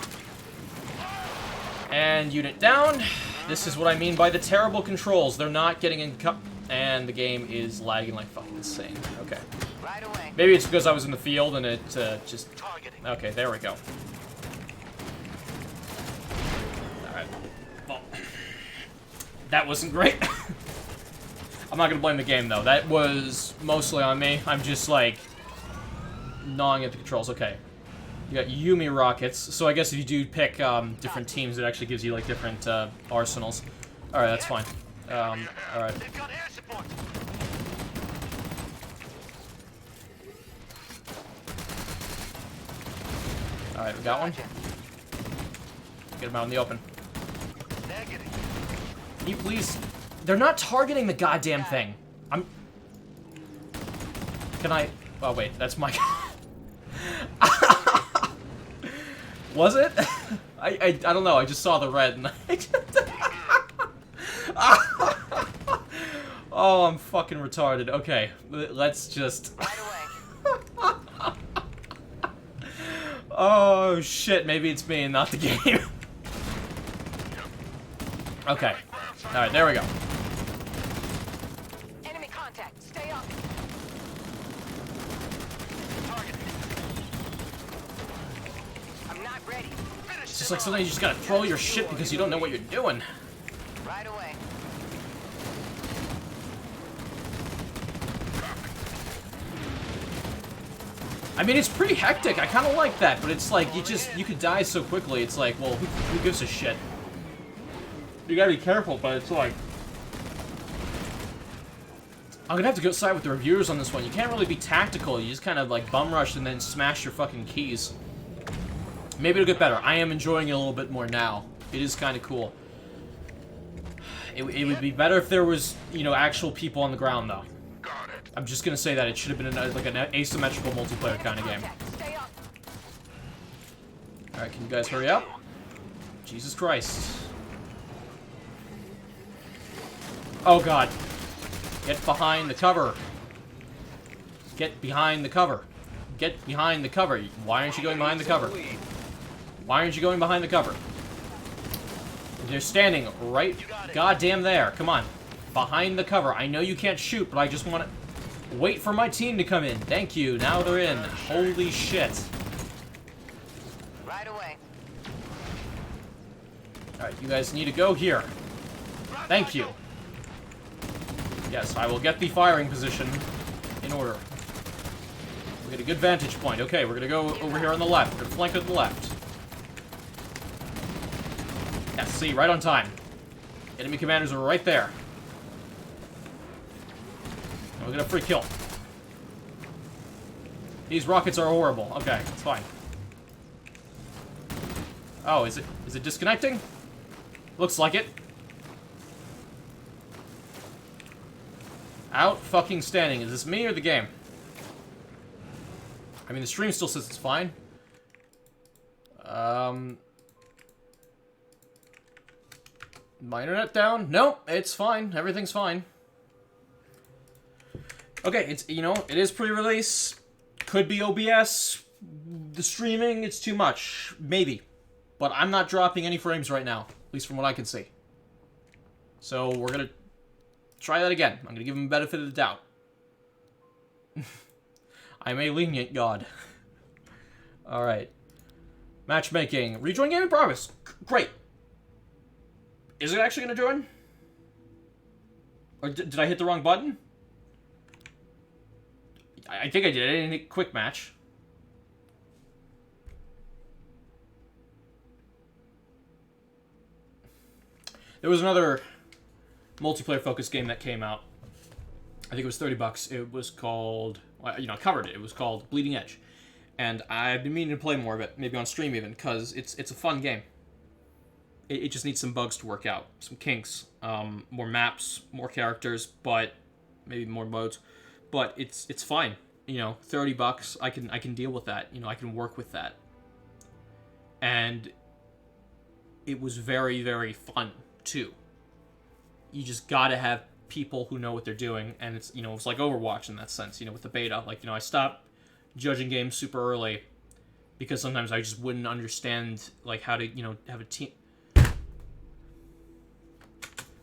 And unit down. This is what I mean by the terrible controls. They're not getting in cup, and the game is lagging like fucking insane. Okay. Right away. Maybe it's because I was in the field and it just... okay, there we go. Alright. Well, that wasn't great. I'm not gonna blame the game, though. That was mostly on me. I'm just, like, gnawing at the controls. Okay. You got Yumi rockets. So I guess if you do pick different teams, it actually gives you, like, different arsenals. Alright, that's fine. Alright. Alright, we got one. Get him out in the open. Negative. Can you please... They're not targeting the goddamn thing. Can I... Oh, wait. That's my... Was it? I don't know. I just saw the red and Oh, I'm fucking retarded. Okay. Let's just... Right away. Oh, shit. Maybe it's me and not the game. Okay. Alright, there we go. Enemy contact. Stay up. I'm not ready. It's just like sometimes you just gotta throw your shit because you don't know what you're doing. Right away. I mean, it's pretty hectic. I kind of like that, but it's like, you could die so quickly. It's like, well, who gives a shit? You gotta be careful, but it's like... I'm gonna have to go side with the reviewers on this one. You can't really be tactical. You just kind of, like, bum rush and then smash your fucking keys. Maybe it'll get better. I am enjoying it a little bit more now. It is kind of cool. It would be better if there was, you know, actual people on the ground, though. I'm just gonna say that. It should have been like an asymmetrical multiplayer kind of game. Alright, can you guys hurry up? Jesus Christ. Oh god. Get behind the cover. Get behind the cover. Get behind the cover. Why aren't you going behind the cover? Why aren't you going behind the cover? They're standing right goddamn there. Come on. Behind the cover. I know you can't shoot, but I just want to wait for my team to come in. Thank you. Now they're in. Holy shit. Right away. Alright, you guys need to go here. Thank you. Yes, I will get the firing position in order. We get a good vantage point. Okay, we're gonna go over here on the left. We're gonna flank on the left. Yes, see, right on time. Enemy commanders are right there. And we're gonna free kill. These rockets are horrible. Okay, it's fine. Oh, is it disconnecting? Looks like it. Out fucking standing. Is this me or the game? I mean, the stream still says it's fine. My internet down? Nope, it's fine. Everything's fine. Okay, it's, you know, it is pre-release. Could be OBS. The streaming, it's too much. Maybe. But I'm not dropping any frames right now. At least from what I can see. So, we're gonna try that again. I'm gonna give him the benefit of the doubt. I'm a lenient god. Alright. Matchmaking. Rejoin game in progress. Great. Is it actually gonna join? Or did I hit the wrong button? I think I did. I didn't hit quick match. There was another multiplayer-focused game that came out. I think it was $30. It was called... Well, you know, I covered it. It was called Bleeding Edge. And I've been meaning to play more of it, maybe on stream even, because it's a fun game. It just needs some bugs to work out. Some kinks. More maps, more characters, but... Maybe more modes. But it's fine. You know, $30, I can deal with that. You know, I can work with that. And it was very, very fun, too. You just gotta have people who know what they're doing, and it's, you know, it's like Overwatch in that sense, you know, with the beta. Like, you know, I stopped judging games super early because sometimes I just wouldn't understand, like, how to, you know, have a team.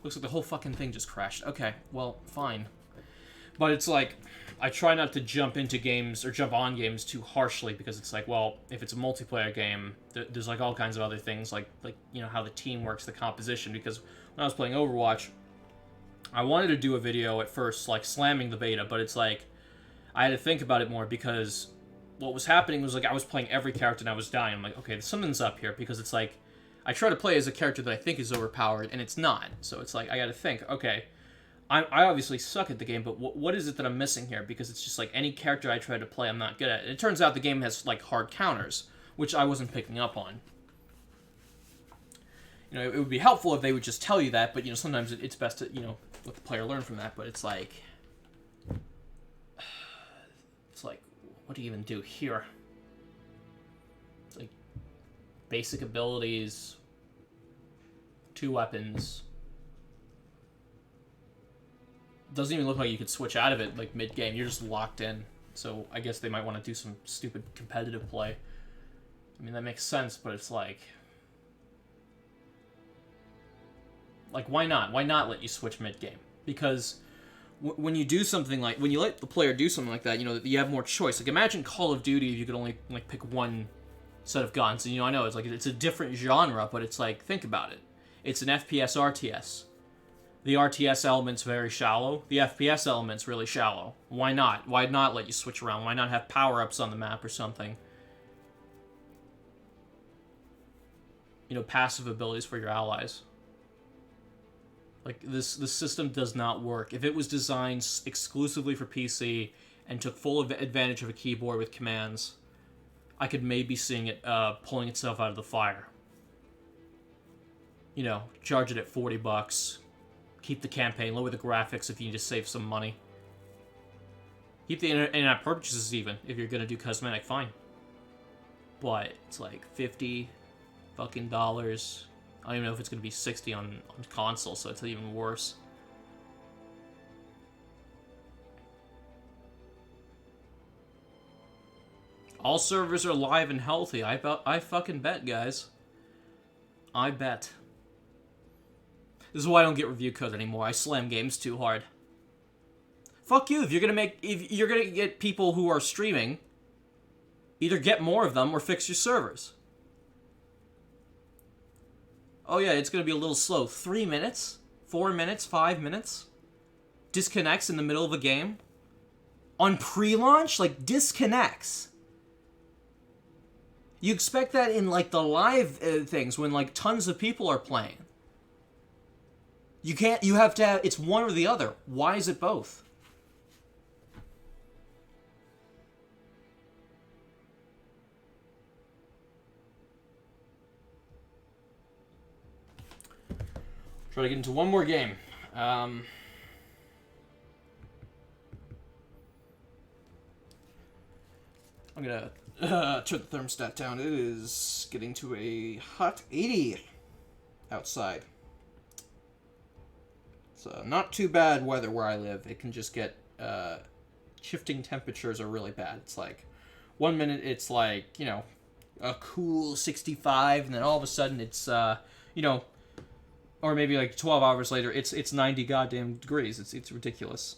Looks like the whole fucking thing just crashed. Okay, well, fine. But it's like, I try not to jump into games or jump on games too harshly because it's like, well, if it's a multiplayer game, there's like all kinds of other things, like you know, how the team works, the composition. Because when I was playing Overwatch, I wanted to do a video at first, like slamming the beta, but it's like, I had to think about it more because what was happening was like I was playing every character and I was dying. I'm like, okay, something's up here because it's like, I try to play as a character that I think is overpowered and it's not. So it's like, I gotta think, okay, I obviously suck at the game, but what is it that I'm missing here? Because it's just like any character I try to play, I'm not good at. And it turns out the game has like hard counters, which I wasn't picking up on. You know, it would be helpful if they would just tell you that, but, you know, sometimes it's best to, you know, let the player learn from that, but it's like, what do you even do here? It's like, basic abilities, 2 weapons. Doesn't even look like you could switch out of it, like, mid-game. You're just locked in. So, I guess they might want to do some stupid competitive play. I mean, that makes sense, but it's like, why not? Why not let you switch mid-game? Because when you do something like... When you let the player do something like that, you know, you have more choice. Like, imagine Call of Duty if you could only, like, pick one set of guns. And, you know, I know it's like, it's a different genre, but it's like, think about it. It's an FPS RTS. The RTS element's very shallow. The FPS element's really shallow. Why not? Why not let you switch around? Why not have power-ups on the map or something? You know, passive abilities for your allies. Like, this system does not work. If it was designed exclusively for PC and took full advantage of a keyboard with commands, I could maybe see it pulling itself out of the fire. You know, charge it at $40. Keep the campaign, lower the graphics if you need to save some money. Keep the in-app purchases even, if you're gonna do cosmetic, fine. But it's like $50 fucking dollars. I don't even know if it's gonna be 60 on console, so it's even worse. All servers are live and healthy. I fucking bet, guys. I bet. This is why I don't get review code anymore. I slam games too hard. Fuck you. If you're gonna get people who are streaming, either get more of them or fix your servers. Oh yeah, it's gonna be a little slow. 3 minutes? 4 minutes? 5 minutes? Disconnects in the middle of a game? On pre-launch? Like, disconnects. You expect that in, like, the live things when, like, tons of people are playing. You have to have, it's one or the other. Why is it both? Try to get into one more game. I'm gonna turn the thermostat down. It is getting to a hot 80 outside. It's not too bad weather where I live. It can just get shifting temperatures are really bad. It's like 1 minute it's like, you know, a cool 65, and then all of a sudden it's you know, or maybe like 12 hours later it's 90 goddamn degrees. It's ridiculous.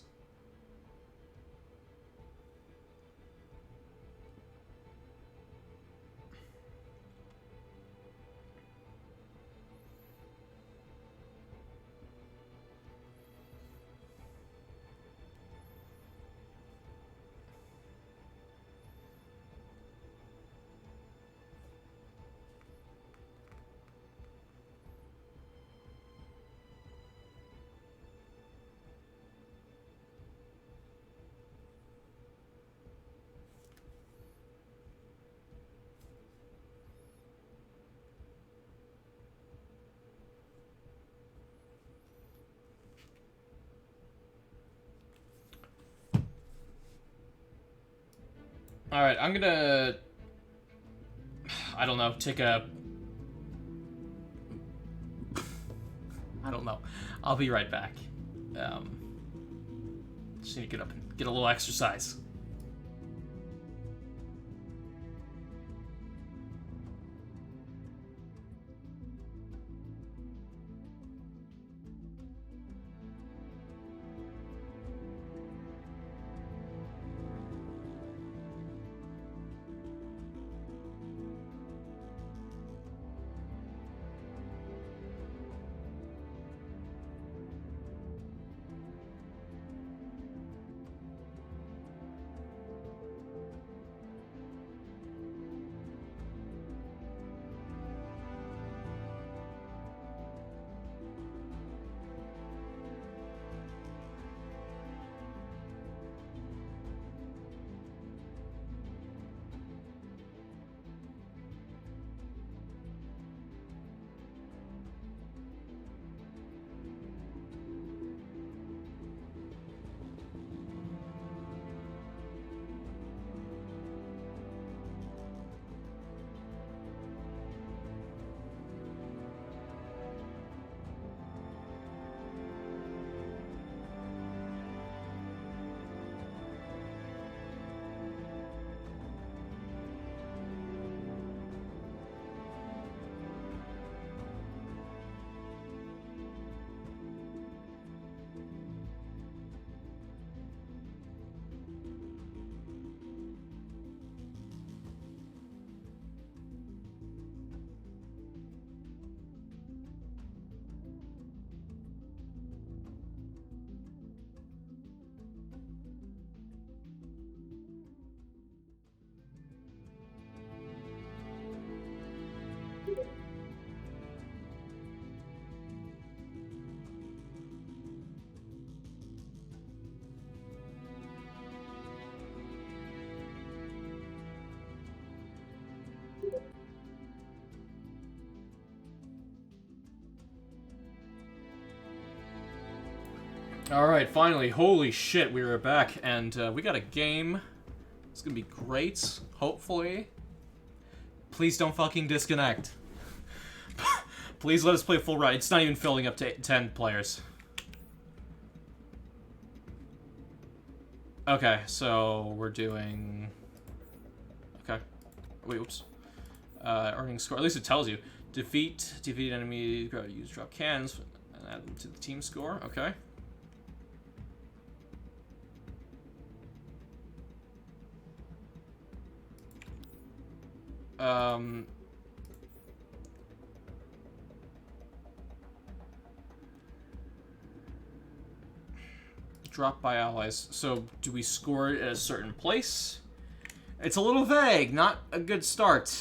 Alright, I'm gonna... I don't know, take a... I don't know. I'll be right back. Just need to get up and get a little exercise. Alright, finally. Holy shit, we are back. And we got a game. It's gonna be great, hopefully. Please don't fucking disconnect. Please let us play a full ride. It's not even filling up to 10 players. Okay, so we're doing... Okay. Wait, oops. Earning score. At least it tells you. Defeat enemy, use drop cans, and add them to the team score. Okay. Drop by allies. So, do we score it at a certain place? It's a little vague. Not a good start.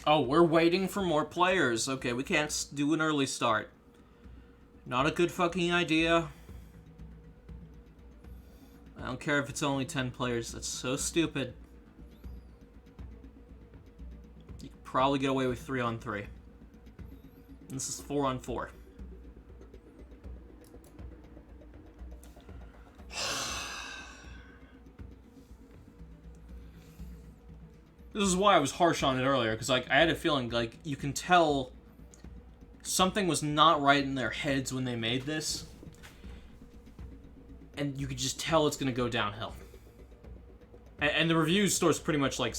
Oh, we're waiting for more players. Okay, we can't do an early start. Not a good fucking idea. I don't care if it's only 10 players. That's so stupid. You could probably get away with 3-on-3. This is 4-on-4. This is why I was harsh on it earlier, because like I had a feeling like you can tell something was not right in their heads when they made this, and you could just tell it's gonna go downhill. And the review stores pretty much like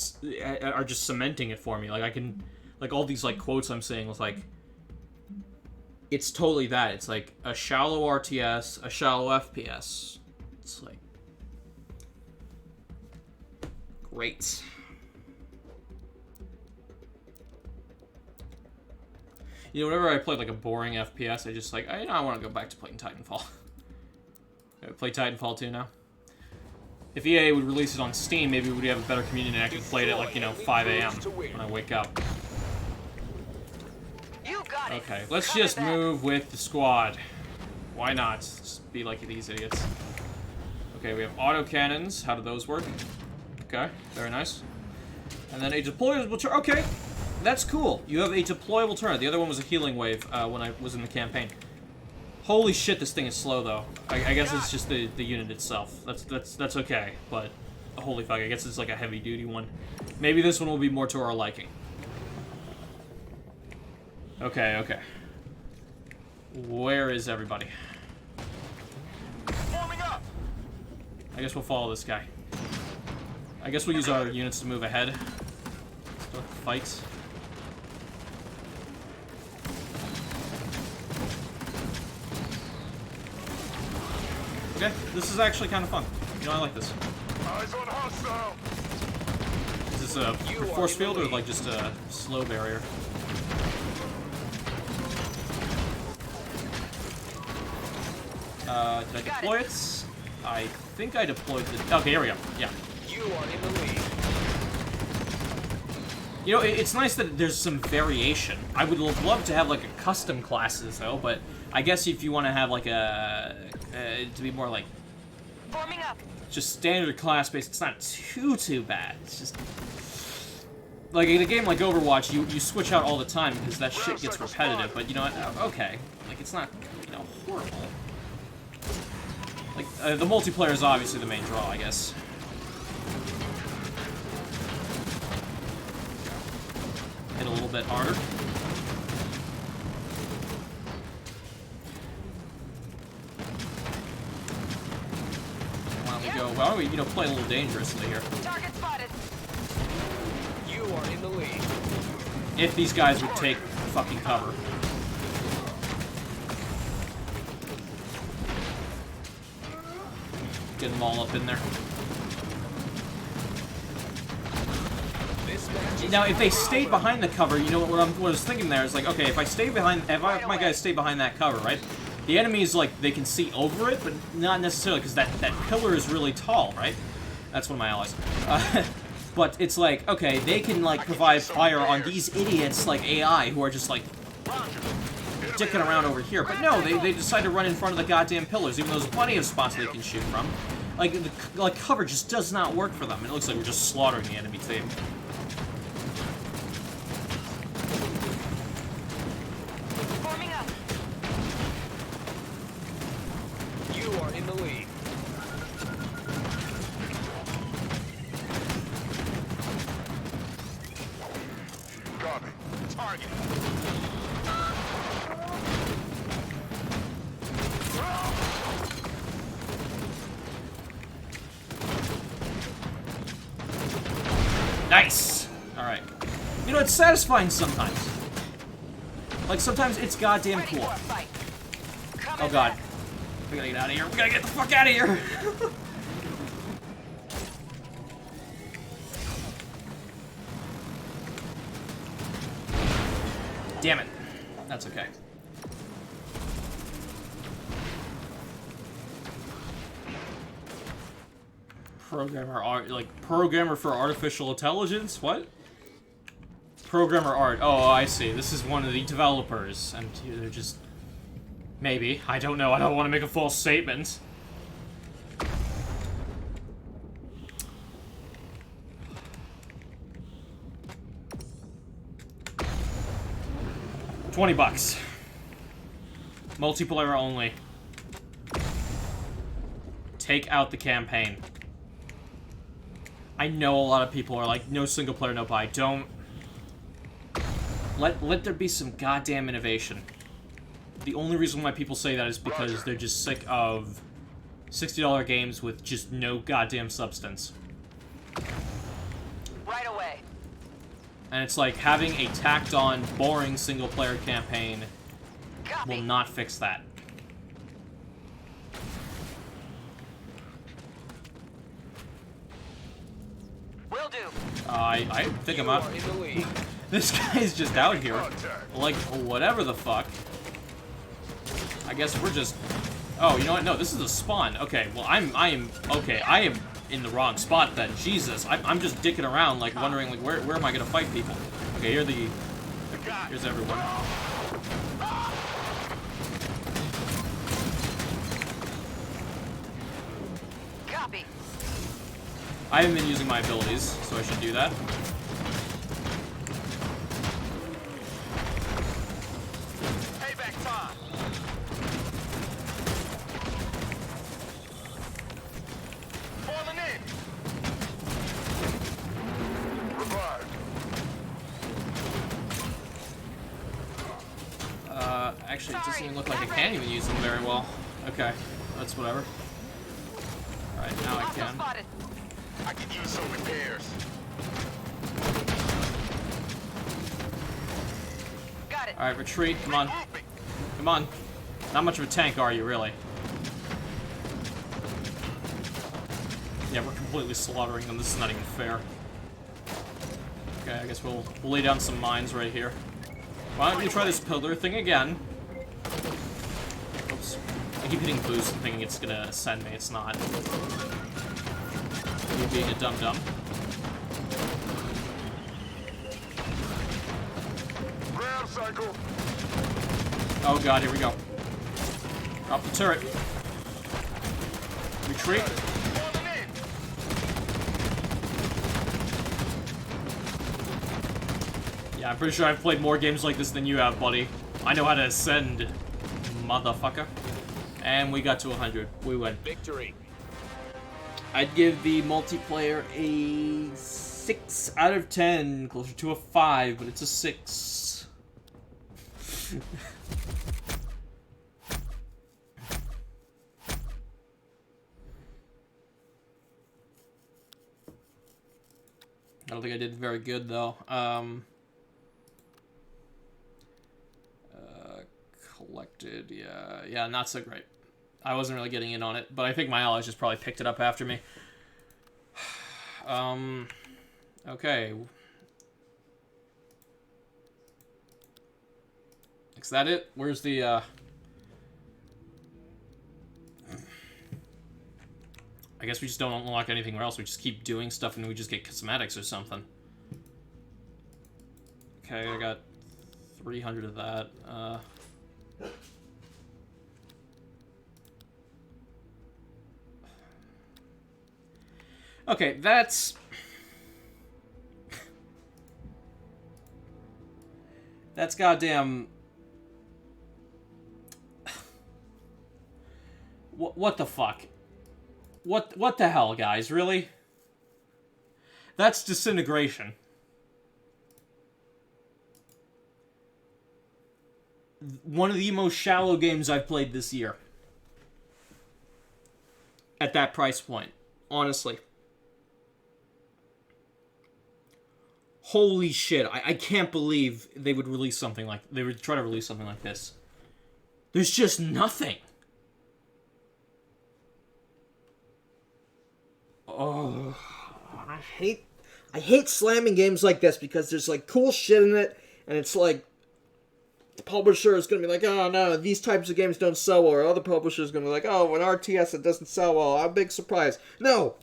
are just cementing it for me. Like I can, like all these like quotes I'm saying was like, it's totally that. It's like a shallow RTS, a shallow FPS. It's like great. You know, whenever I played like a boring FPS, I just like, I want to go back to playing Titanfall. I play Titanfall 2 now. If EA would release it on Steam, maybe we would have a better community and I could play it at like, you know, 5 a.m. when I wake up. You got it. Okay, let's Coming just back. move with the squad. Why not? Just be like these idiots. Okay, we have autocannons. How do those work? Okay, very nice. And then a deployable turret. Okay, that's cool. You have a deployable turret. The other one was a healing wave when I was in the campaign. Holy shit, this thing is slow though. I guess it's just the unit itself. That's okay, but holy fuck, I guess it's like a heavy duty one. Maybe this one will be more to our liking. Okay, okay. Where is everybody? Forming up. I guess we'll follow this guy. I guess we'll use our units to move ahead. Start the fight. Okay, this is actually kind of fun. You know, I like this. Eyes on hostile. Is this a force field or like just a slow barrier? Did I deploy it? I think I deployed the... Okay, here we go. Yeah. You are in the lead. You know, it's nice that there's some variation. I would love to have like a custom classes though, but I guess if you want to have like a... to be more like... Forming up. just standard class based, it's not too bad. It's just... like in a game like Overwatch, you switch out all the time because that shit gets repetitive, but you know what? Okay. Like, it's not, you know, horrible. Like, the multiplayer is obviously the main draw, I guess. Hit a little bit harder. Why don't we, you know, play a little dangerously here? Target spotted. You are in the lead. If these guys would take fucking cover. Get them all up in there. This match is Now, if they stayed behind the cover, you know what I was thinking there is like, okay, if I stay behind, if my guys stay behind that cover, right? The enemies, like, they can see over it, but not necessarily, because that pillar is really tall, right? That's one of my allies. But it's like, okay, they can, like, provide fire on these idiots, like AI, who are just, like, dicking around over here. But no, they decide to run in front of the goddamn pillars, even though there's plenty of spots they can shoot from. Like, the cover just does not work for them. It looks like we're just slaughtering the enemy team. Forming up. You are in the lead. Copy. Target. Nice! Alright. You know, it's satisfying sometimes. Like, sometimes it's goddamn Ready cool. for a fight. Coming Oh god. back. We gotta get out of here. We gotta get the fuck out of here! Damn it. That's okay. Programmer for artificial intelligence? What? Programmer art. Oh, I see. This is one of the developers, and they're just... Maybe. I don't know. I don't want to make a false statement. $20. Multiplayer only. Take out the campaign. I know a lot of people are like, no single player, no buy. Don't. Let there be some goddamn innovation. The only reason why people say that is because they're just sick of $60 games with just no goddamn substance. Right away. And it's like having a tacked-on, boring single-player campaign Copy. will not fix that. Will do. I think I'm You out. are in the lead. This guy's just out here. Contact. Like, whatever the fuck. I guess we're just... Oh, you know what? No, this is a spawn. Okay, well, I am in the wrong spot then. Jesus, I'm just dicking around, like, wondering, like, where am I gonna fight people? Okay, here's everyone. Copy. I haven't been using my abilities, so I should do that. Payback time. Falling in. Revive. Actually, it doesn't even look like I can even use them very well. Okay, that's whatever. Alright, now I Hostile can. spotted. I can use some repairs. Got it. Alright, retreat, come on. Moving. Come on. Not much of a tank, are you, really? Yeah, we're completely slaughtering them. This is not even fair. Okay, I guess we'll lay down some mines right here. Why don't you try this pillar thing again? Oops. I keep hitting boost and thinking it's gonna send me. It's not. You being a dum-dum. Ground cycle. Oh god, here we go. Drop the turret. Retreat. Falling in. Yeah, I'm pretty sure I've played more games like this than you have, buddy. I know how to ascend, motherfucker. And we got to 100. We win. Victory. I'd give the multiplayer a 6 out of 10. Closer to a 5, but it's a 6. I don't think I did very good, though. Collected, yeah, not so great. I wasn't really getting in on it, but I think my allies just probably picked it up after me. Okay. Is that it? Where's the, I guess we just don't unlock anything else. We just keep doing stuff and we just get cosmetics or something. Okay, I got 300 of that. Okay, that's... That's goddamn... What the fuck? What the hell, guys? Really? That's Disintegration. One of the most shallow games I've played this year. At that price point. Honestly. Holy shit. I can't believe they would release something like... They would try to release something like this. There's just nothing. Oh, I hate slamming games like this because there's like cool shit in it, and it's like the publisher is gonna be like, oh no, these types of games don't sell well, or other publishers gonna be like, oh, an RTS that doesn't sell well, a big surprise. No,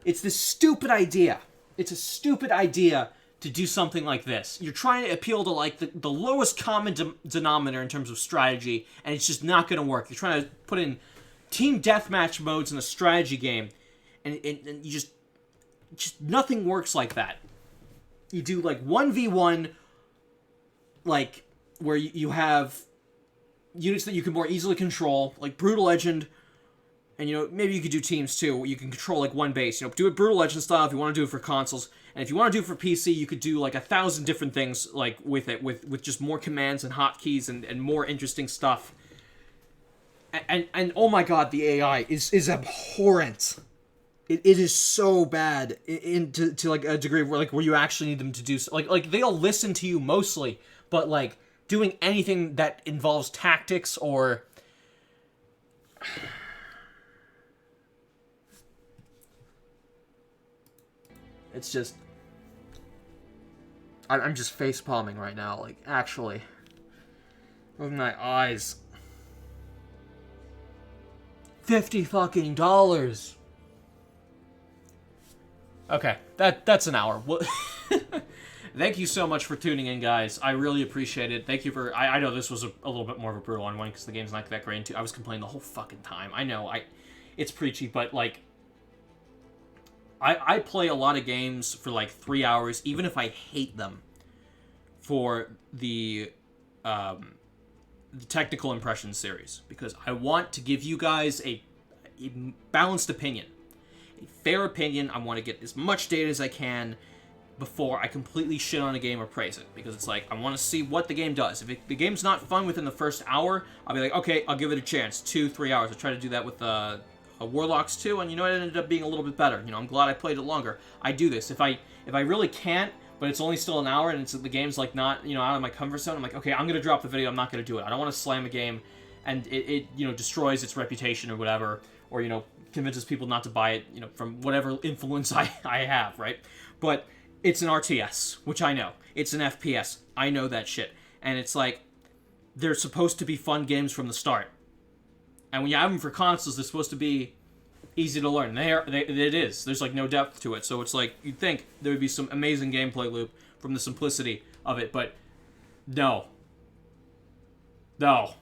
it's this stupid idea. It's a stupid idea to do something like this. You're trying to appeal to like the lowest common denominator in terms of strategy, and it's just not gonna work. You're trying to put in team deathmatch modes in a strategy game. And you just nothing works like that. You do like 1v1, like where you have units that you can more easily control, like Brutal Legend, and you know maybe you could do teams too, where you can control like one base. You know, do it Brutal Legend style if you want to do it for consoles, and if you want to do it for PC, you could do like 1,000 different things like with it, with just more commands and hotkeys and more interesting stuff. And oh my god, the AI is abhorrent. It is so bad to like a degree where you actually need them to do like they'll listen to you mostly, but like doing anything that involves tactics or it's just I'm just face palming right now, like actually with my eyes. $50 fucking dollars. Okay, that's an hour. Thank you so much for tuning in, guys. I really appreciate it. Thank you for... I know this was a little bit more of a brutal one because the game's not that great. I was complaining the whole fucking time. I know, it's preachy, but, like... I play a lot of games for, like, 3 hours, even if I hate them, for the Technical Impressions series. Because I want to give you guys a balanced opinion. A fair opinion. I want to get as much data as I can before I completely shit on a game or praise it. Because it's like, I want to see what the game does. If the game's not fun within the first hour, I'll be like, okay, I'll give it a chance. 2-3 hours. I tried to do that with Warlocks 2, and you know, it ended up being a little bit better. You know, I'm glad I played it longer. I do this. If I really can't, but it's only still an hour, and the game's like not, you know, out of my comfort zone, I'm like, okay, I'm going to drop the video. I'm not going to do it. I don't want to slam a game, and it you know, destroys its reputation or whatever, or, you know, convinces people not to buy it, you know, from whatever influence I have, right? But it's an RTS, which I know. It's an FPS. I know that shit. And it's like, they're supposed to be fun games from the start. And when you have them for consoles, they're supposed to be easy to learn. It is. There's like no depth to it. So it's like, you'd think there would be some amazing gameplay loop from the simplicity of it, but no. No.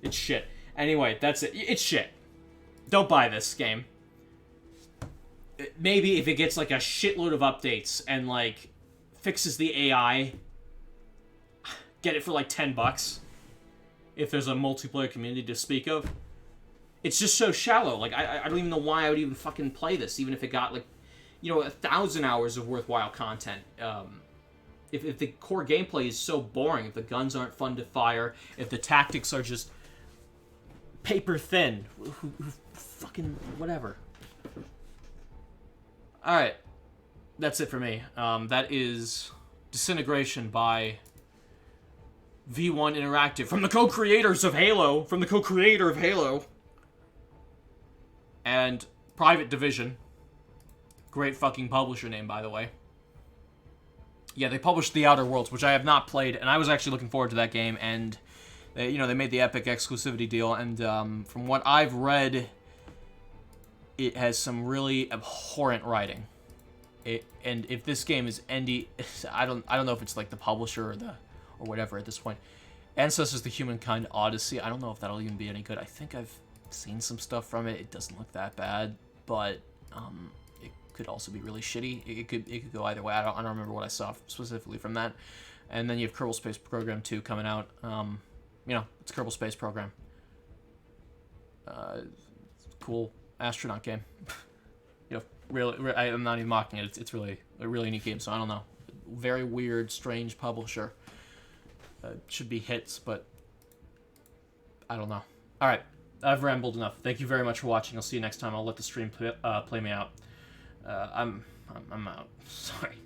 It's shit. Anyway, that's it. It's shit. Don't buy this game. Maybe if it gets like a shitload of updates and like fixes the AI, get it for like $10 if there's a multiplayer community to speak of. It's just so shallow. Like, I don't even know why I would even fucking play this, even if it got like, you know, 1,000 hours of worthwhile content. If the core gameplay is so boring, if the guns aren't fun to fire, if the tactics are just paper thin, who fucking whatever. Alright, that's it for me. That is Disintegration by V1 Interactive, from the co-creators of Halo, from the co-creator of Halo, and Private Division. Great fucking publisher name, by the way. Yeah, they published The Outer Worlds, which I have not played, and I was actually looking forward to that game, and they, you know, they made the Epic exclusivity deal, and from what I've read, it has some really abhorrent writing. And if this game is indie, I don't know if it's like the publisher or whatever at this point. Ancestors: The Humankind Odyssey. I don't know if that'll even be any good. I think I've seen some stuff from it. It doesn't look that bad, but It could also be really shitty. It could go either way. I don't remember what I saw specifically from that. And then you have Kerbal Space Program 2 coming out. You know, it's Kerbal Space Program. Cool astronaut game. You know, really, I'm not even mocking it. It's really a really neat game. So I don't know. Very weird, strange publisher. Should be hits, but I don't know. All right, I've rambled enough. Thank you very much for watching. I'll see you next time. I'll let the stream play me out. I'm out. Sorry.